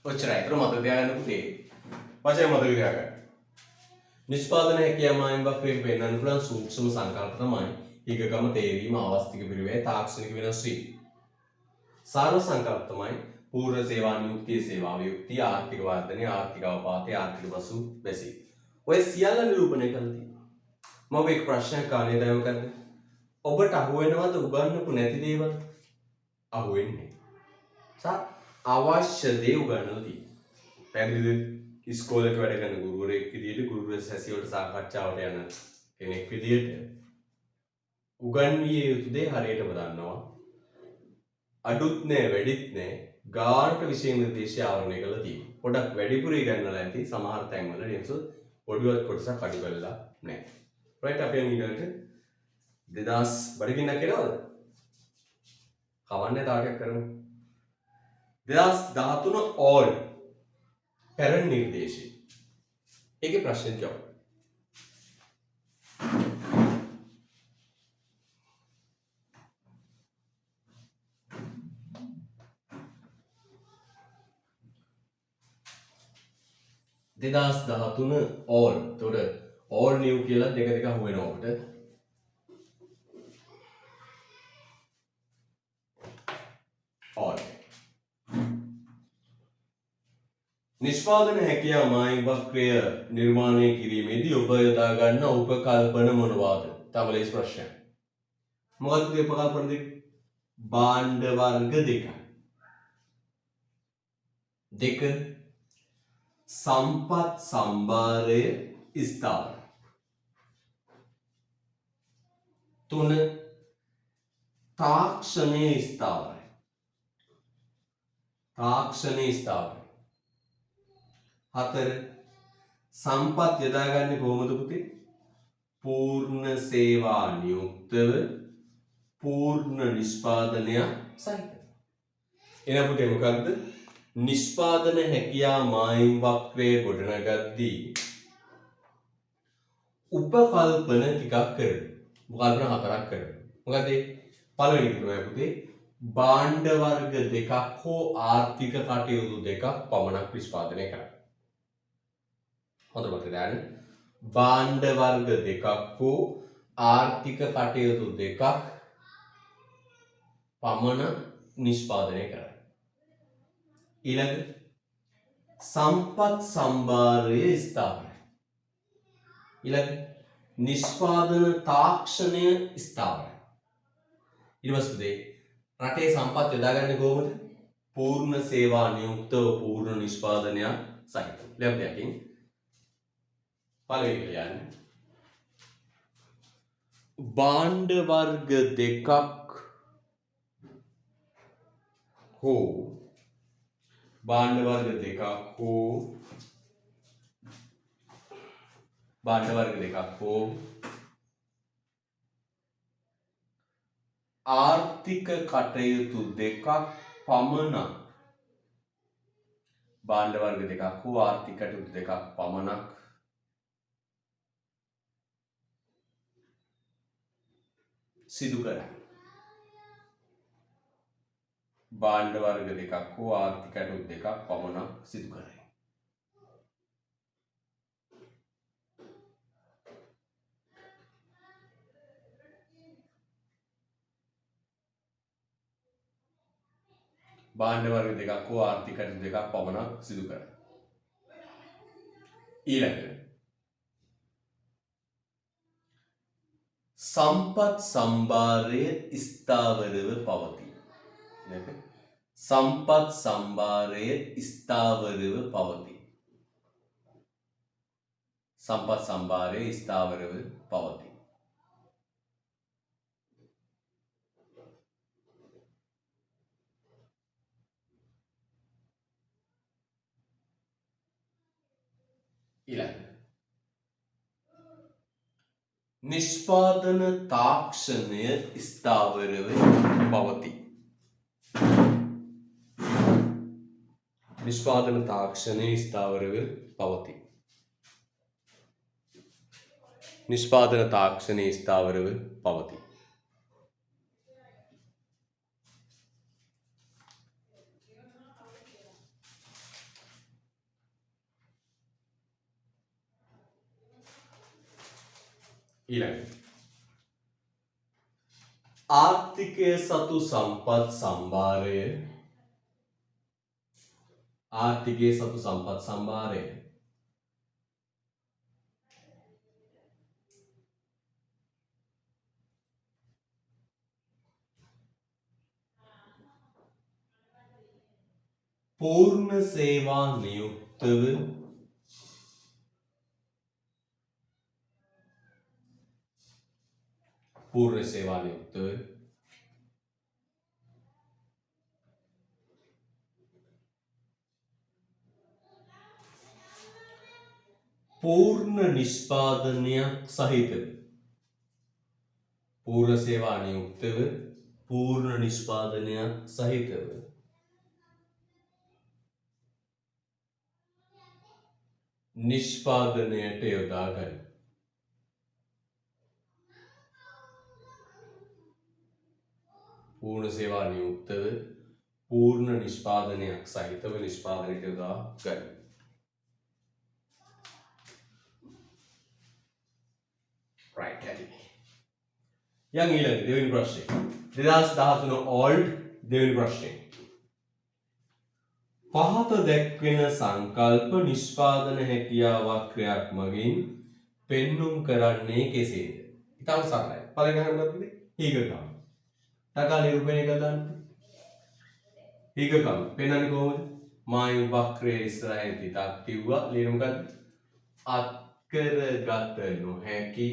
[SPEAKER 1] ඔච්චරයි. ඒක මතක තියාගන්න පුතේ. වචන මතක තියාගන්න. නිෂ්පාදන හැකියාව මායිම් වක්‍රයෙන් පෙන්වන්න පුළුවන් සූක්ෂම සංකල්ප තමයි ඊගගම තේරීම, අවස්තික පිරිවැය, තාක්ෂණික වෙනස් වීම. සාර සංකල්ප තමයි පූර්ණ සේවා නියුක්තිය, සේවා වියුක්තිය, ආර්ථික වර්ධනය, ආර්ථික අවපාතය, ආර්ථික පසු බැසීම. ඔය සියල්ල නිරූපණය කරලා තියෙනවා. මම එක් ප්‍රශ්නයක් අහන්නේ දැන් මොකද්ද? ඔබට අහු වෙනවද උගන්වපු නැති දේවල්? අහු වෙන්නේ. අවශ්‍ය දේ උගන්වලා තියෙනවා. පැහැදිලිද? ඉස්කෝලේක වැඩ කරන ගුරුවරයෙක් විදියට ගුරුවරයා සැසියවට සාකච්ඡාවට යන කෙනෙක් විදියට උගන්විය යුතු දේ හරියටම දන්නවා. අඩුත් නෑ වැඩිත් නෑ ගානට විෂය නිර්දේශය ආවරණය කරලා තියෙනවා. පොඩක් වැඩිපුර ඉගෙනලා ඇති සමහර තැන්වල නියුසු පොඩිවත් කොටසක් අඩු කරලා නෑ. රයිට් අපි ඊළඟට 2000 බඩගින්නක් එනවද? කවන්නේ තාටයක් කරමු. 2013 all පැරණි නිර්දේශය. ඒකේ ප්‍රශ්නේ ජවාබ. දෙදස් දහතුන all. එතකොට all new කියලා දෙක දෙක අහු වෙනවා අපිට. නිෂ්පාදන හැකියාව මායිම් වක්‍රය නිර්මාණය කිරීමේදී ඔබ යොදා ගන්න උපකල්පන මොනවාද? තව ලේසි ප්‍රශ්නයක්. මොකක්ද මේ උපකල්පන දෙක? භාණ්ඩ වර්ග දෙක. දෙක සම්පත් සම්භාරය ස්ථාවර. 3 තාක්ෂණය ස්ථාවරයි. තාක්ෂණය ස්ථාවරයි. 4 සම්පත් යොදාගන්නේ කොහොමද පුතේ? පූර්ණ සේවා නියුක්තව පූර්ණ නිෂ්පාදනය සහිත. එහෙනම් පුතේ මොකක්ද? නිෂ්පාදන හැකියා මායිම් වක්‍රය ගොඩනගද්දී උපකල්පන ටිකක් කරනවා. උපකල්පන 4ක් කරනවා. මොකද පළවෙනි එක තමයි පුතේ භාණ්ඩ වර්ග දෙකක් හෝ ආර්ථික කටයුතු දෙකක් පමණක් නිෂ්පාදනය කරන්න. හොඳට මතක තියාගන්න. භාණ්ඩ වර්ග දෙකක් හෝ ආර්ථික කටයුතු දෙකක් පමණ නිෂ්පාදනය කරන්න. ඊළඟ සම්පත් සම්භාරය ස්ථාවරයි. ඊළඟ නිෂ්පාදන තාක්ෂණය ස්ථාවරයි. ඊට පස්සේ රටේ සම්පත් යොදාගන්නේ කොහොමද? පූර්ණ සේවා නියුක්තව පූර්ණ නිෂ්පාදනය සහිතව. ලැබ දෙයකින් පළවෙනි කියන්නේ භාණ්ඩ වර්ග දෙකක් හෝ භාණ්ඩ වර්ග දෙකක් ආර්ථික කටයුතු දෙකක් පමණක් භාණ්ඩ වර්ග දෙකක් හෝ ආර්ථික කටයුතු දෙකක් පමණක් සිදු කරයි. භාණ්ඩ වර්ග දෙකක් හෝ ආර්ථික කටයුතු දෙකක් පමණක් සිදු කරයි. භාණ්ඩ වර්ග දෙකක් හෝ ආර්ථික කටයුතු දෙකක් පමණක් සිදු කරයි. ඊළඟ සම්පත් සම්භාරය ස්ථාවරව පවතී. සම්පත් සම්භාරය ස්ථාවරව පවතී. සම්පත් සම්භාරය ස්ථාවරව පවතී. ඊළඟ නිෂ්පාදන තාක්ෂණය ස්ථාවරව පවතී. නිෂ්පාදන තාක්ෂණය ස්ථාවරව පවතී. නිෂ්පාදන තාක්ෂණය ස්ථාවරව පවතී. ඊළඟ ආර්ථිකය සතු සම්පත් සම්භාරය පූර්ණ සේවා නියුක්තව පූර්ණ සේවා නියුක්තව පූර්ණ නිෂ්පාදනයක් සහිතව පූර්ණ සේවා නියුක්තව පූර්ණ නිෂ්පාදනයක් සහිතව නිෂ්පාදනයට යොදා ගනී. पूर्ण सेवा नियुक्तව पूर्ण निष्पादनයක් සහිතව නිෂ්පාදනයට යොදා ගනී. right හරි. යන් ඊළඟ දෙවෙනි ප්‍රශ්නේ 2013 ඕල්ඩ් දෙවෙනි ප්‍රශ්නේ පහත දැක්වෙන සංකල්ප නිෂ්පාදන හැකියාවක් ක්‍රියාවක් මගින් පෙන්눔 කරන්නේ කෙසේද? ඉතාම සරලයි. පළවෙනි අහන්නත් හීගකම්. ටකා නිරූපණය කළ දාන්න. හීගකම් පෙන්වන්නේ කොහොමද? මායු වක්‍රයේ ඉස්සරහින් තිතක් කිව්වා. ලියමු මොකද්ද? අත්කරගත නොහැකි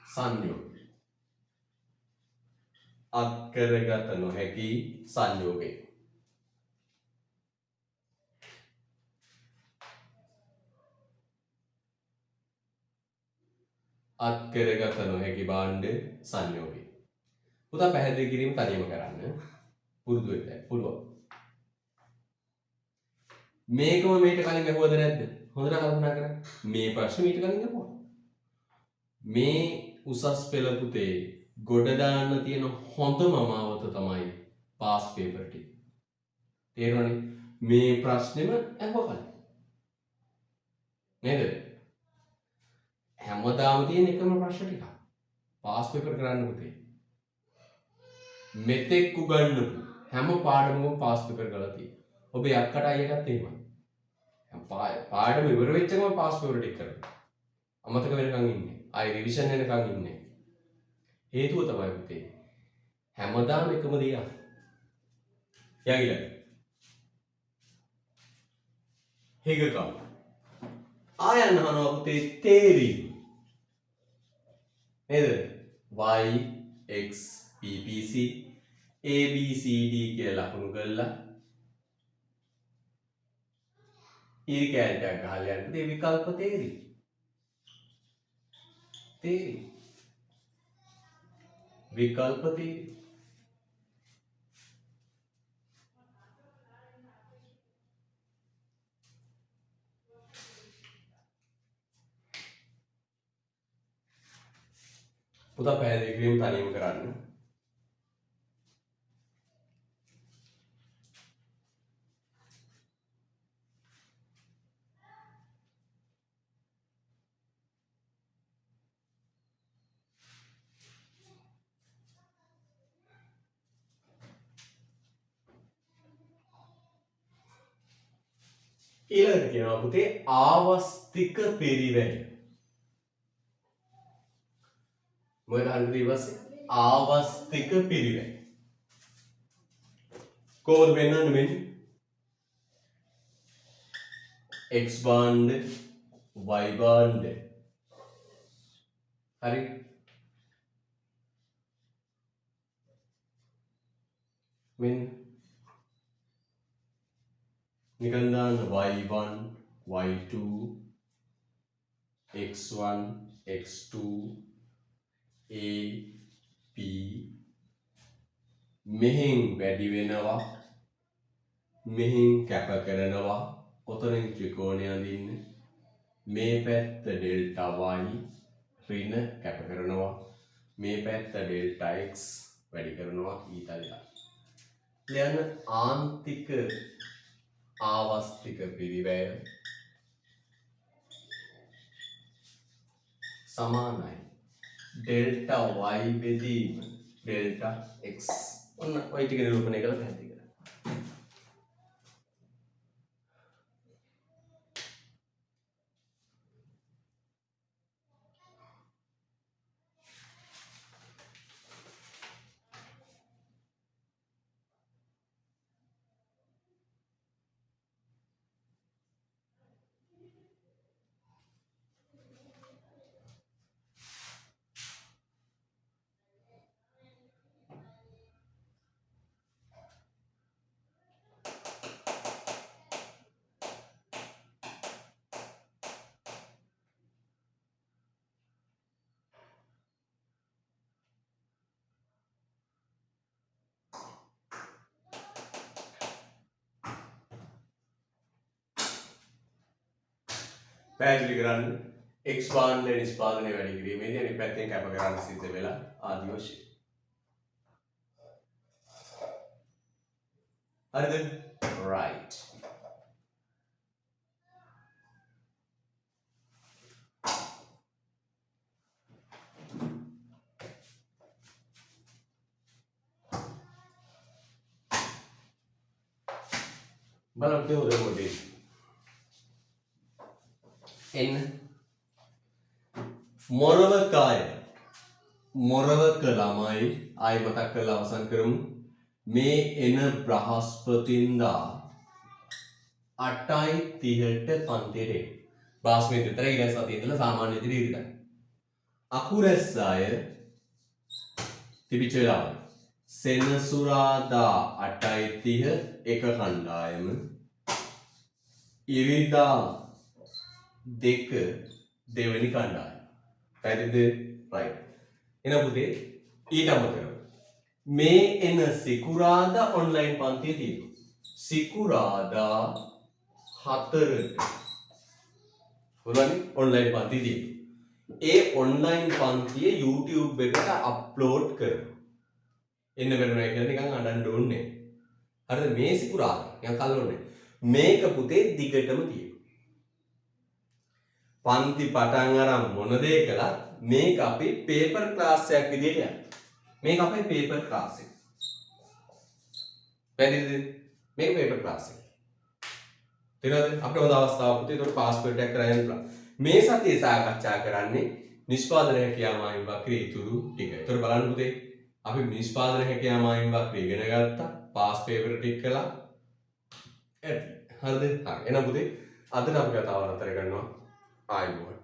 [SPEAKER 1] සංයෝග. අත්කරගත නොහැකි සංයෝගය. අත්කරගත නොහැකි භාණ්ඩ සංයෝගය. පුතා පැහැදිලි කිරීම තනියම කරන්න පුරුදු වෙන්න පුළුවන්. මේකම මේට කලින් අහුවද නැද්ද? හොඳට කල්පනා කරන්න. මේ ප්‍රශ්නේ මීට කලින් අහුවා. මේ උසස් පෙළ පුතේ ගොඩ දාන්න තියෙන හොඳම මාවත තමයි පාස් පේපර් ටික. තේරුණානේ? මේ ප්‍රශ්නෙම අහුවා කලින්. නේද? හැමදාම තියෙන එකම ප්‍රශ්න ටික. පාස් පේපර් කරන්න පුතේ. මෙතෙක් උගන්වපු හැම පාඩමකම පාස් පේපර් කරලා තියෙනවා. ඔබේ අක්කට අයියටත් එහෙමයි. පාඩම ඉවර වෙච්ච ගමන් පාස් පේපර් ටික කරනවා. අමතක වෙනකන් ඉන්නේ. ආයි රිවිෂන් වෙනකන් ඉන්නේ. හේතුව තමයි පුතේ. හැමදාම එකම දේ අහන. යගිලා. හේගකම්. ආයන්න අහනවා පුතේ තේරීම. නේද? y x ppc abcd කියලා ලකුණු කරලා ඊ කැලටක් ගහලා යන්න මේ විකල්ප තේරි. විකල්ප තේරි. පුතා පැහැදිලි කිරීම තනියම කරන්න. ඊළඟට කියනවා පුතේ ආවස්තික පිරිවැය. මොකද අන්තිම ඊපස්සේ ආවස්තික පිරිවැය. කොහොමද වෙන්නන්නේ මෙන්න? x භාණ්ඩ y භාණ්ඩ. හරි. මෙන්න නිකන් දාන්න y1 y2 x1 x2 a p මෙහෙන් වැඩි වෙනවා මෙහෙන් කැප කරනවා ඔතනින් ත්‍රිකෝණය අඳින්න මේ පැත්ත ඩෙල්ටා y ඍණ කැප කරනවා මේ පැත්ත ඩෙල්ටා x වැඩි කරනවා ඊතලලා ලියන්න ආන්තික ආවස්තික පිරිවැය සමානයි ඩෙල්ටා y බෙදීම ඩෙල්ටා x. ඔන්න ඔය ටික නිරූපණය කරලා පැහැදිලි කරන්න. පැහැදිලි කරන්න x භාණ්ඩ නිෂ්පාදනය වැඩි කිරීමේදී අනිත් පැත්තෙන් කැප කරන්න සිද්ධ වෙලා ආදි වශයෙන්. හරිද? right. බලන්න පුතේ හොඳ පොඩි එන්න මොරවකාය මොරවක ළමයි ආයි මතක් කරලා අවසන් කරමු මේ එන බ්‍රහස්පතින්දා 8:30ට පන්තියට එන්න. බ්‍රහස්පති විතර ඊළඟ සතියේ ඉඳලා සාමාන්‍ය විදිහට ඉරිදා. අකුරැස්සාය තිබිච්ච වෙලාව. සෙනසුරාදා 8:30 එක කණ්ඩායම ඉරිදා 2 දෙවෙනි කණ්ඩායම. පැහැදිලිද? right. එහෙනම් පුතේ ඊට අමතරව මේ එන සිකුරාදා ඔන්ලයින් පන්තිය තියෙනවා. සිකුරාදා 4ට ඔයගොල්ලන්ගේ ඔන්ලයින් පන්තිය තියෙනවා. ඒ ඔන්ලයින් පන්තිය YouTube එකට අප්ලෝඩ් කරනවා. එන්න බැරුණා කියලා නිකන් අඬන්න ඕනේ. හරිද? මේ සිකුරාදා නිකන් කල්ලෝනේ. මේක පුතේ දිගටම තියෙනවා. පන්ති පටන් අරන් මොන දේ කළත් මේක අපි පේපර් ක්ලාස් එකක් විදිහට යනවා. මේක අපේ පේපර් ක්ලාස් එක. පැහැදිලිද? මේක පේපර් ක්ලාස් එක. තේරෙනවද? අපිට හොඳ අවස්ථාවක් පුතේ. ඒකට පාස්පෝර්ට් එකක් කරගෙන යන්න. මේ සතියේ සාකච්ඡා කරන්නේ නිෂ්පාදන හැකියාව මායිම් වක්‍රයේ ඉතුරු ටික. ඒතර බලන්න පුතේ අපි නිෂ්පාදන හැකියාව මායිම් වක්‍රය ඉගෙන ගත්තා. පාස් පේපර් ටික කළා. ඇති. හරිද? හරි. එහෙනම් පුතේ අදට අපි කතාව නතර කරනවා. ආයුබෝවන්.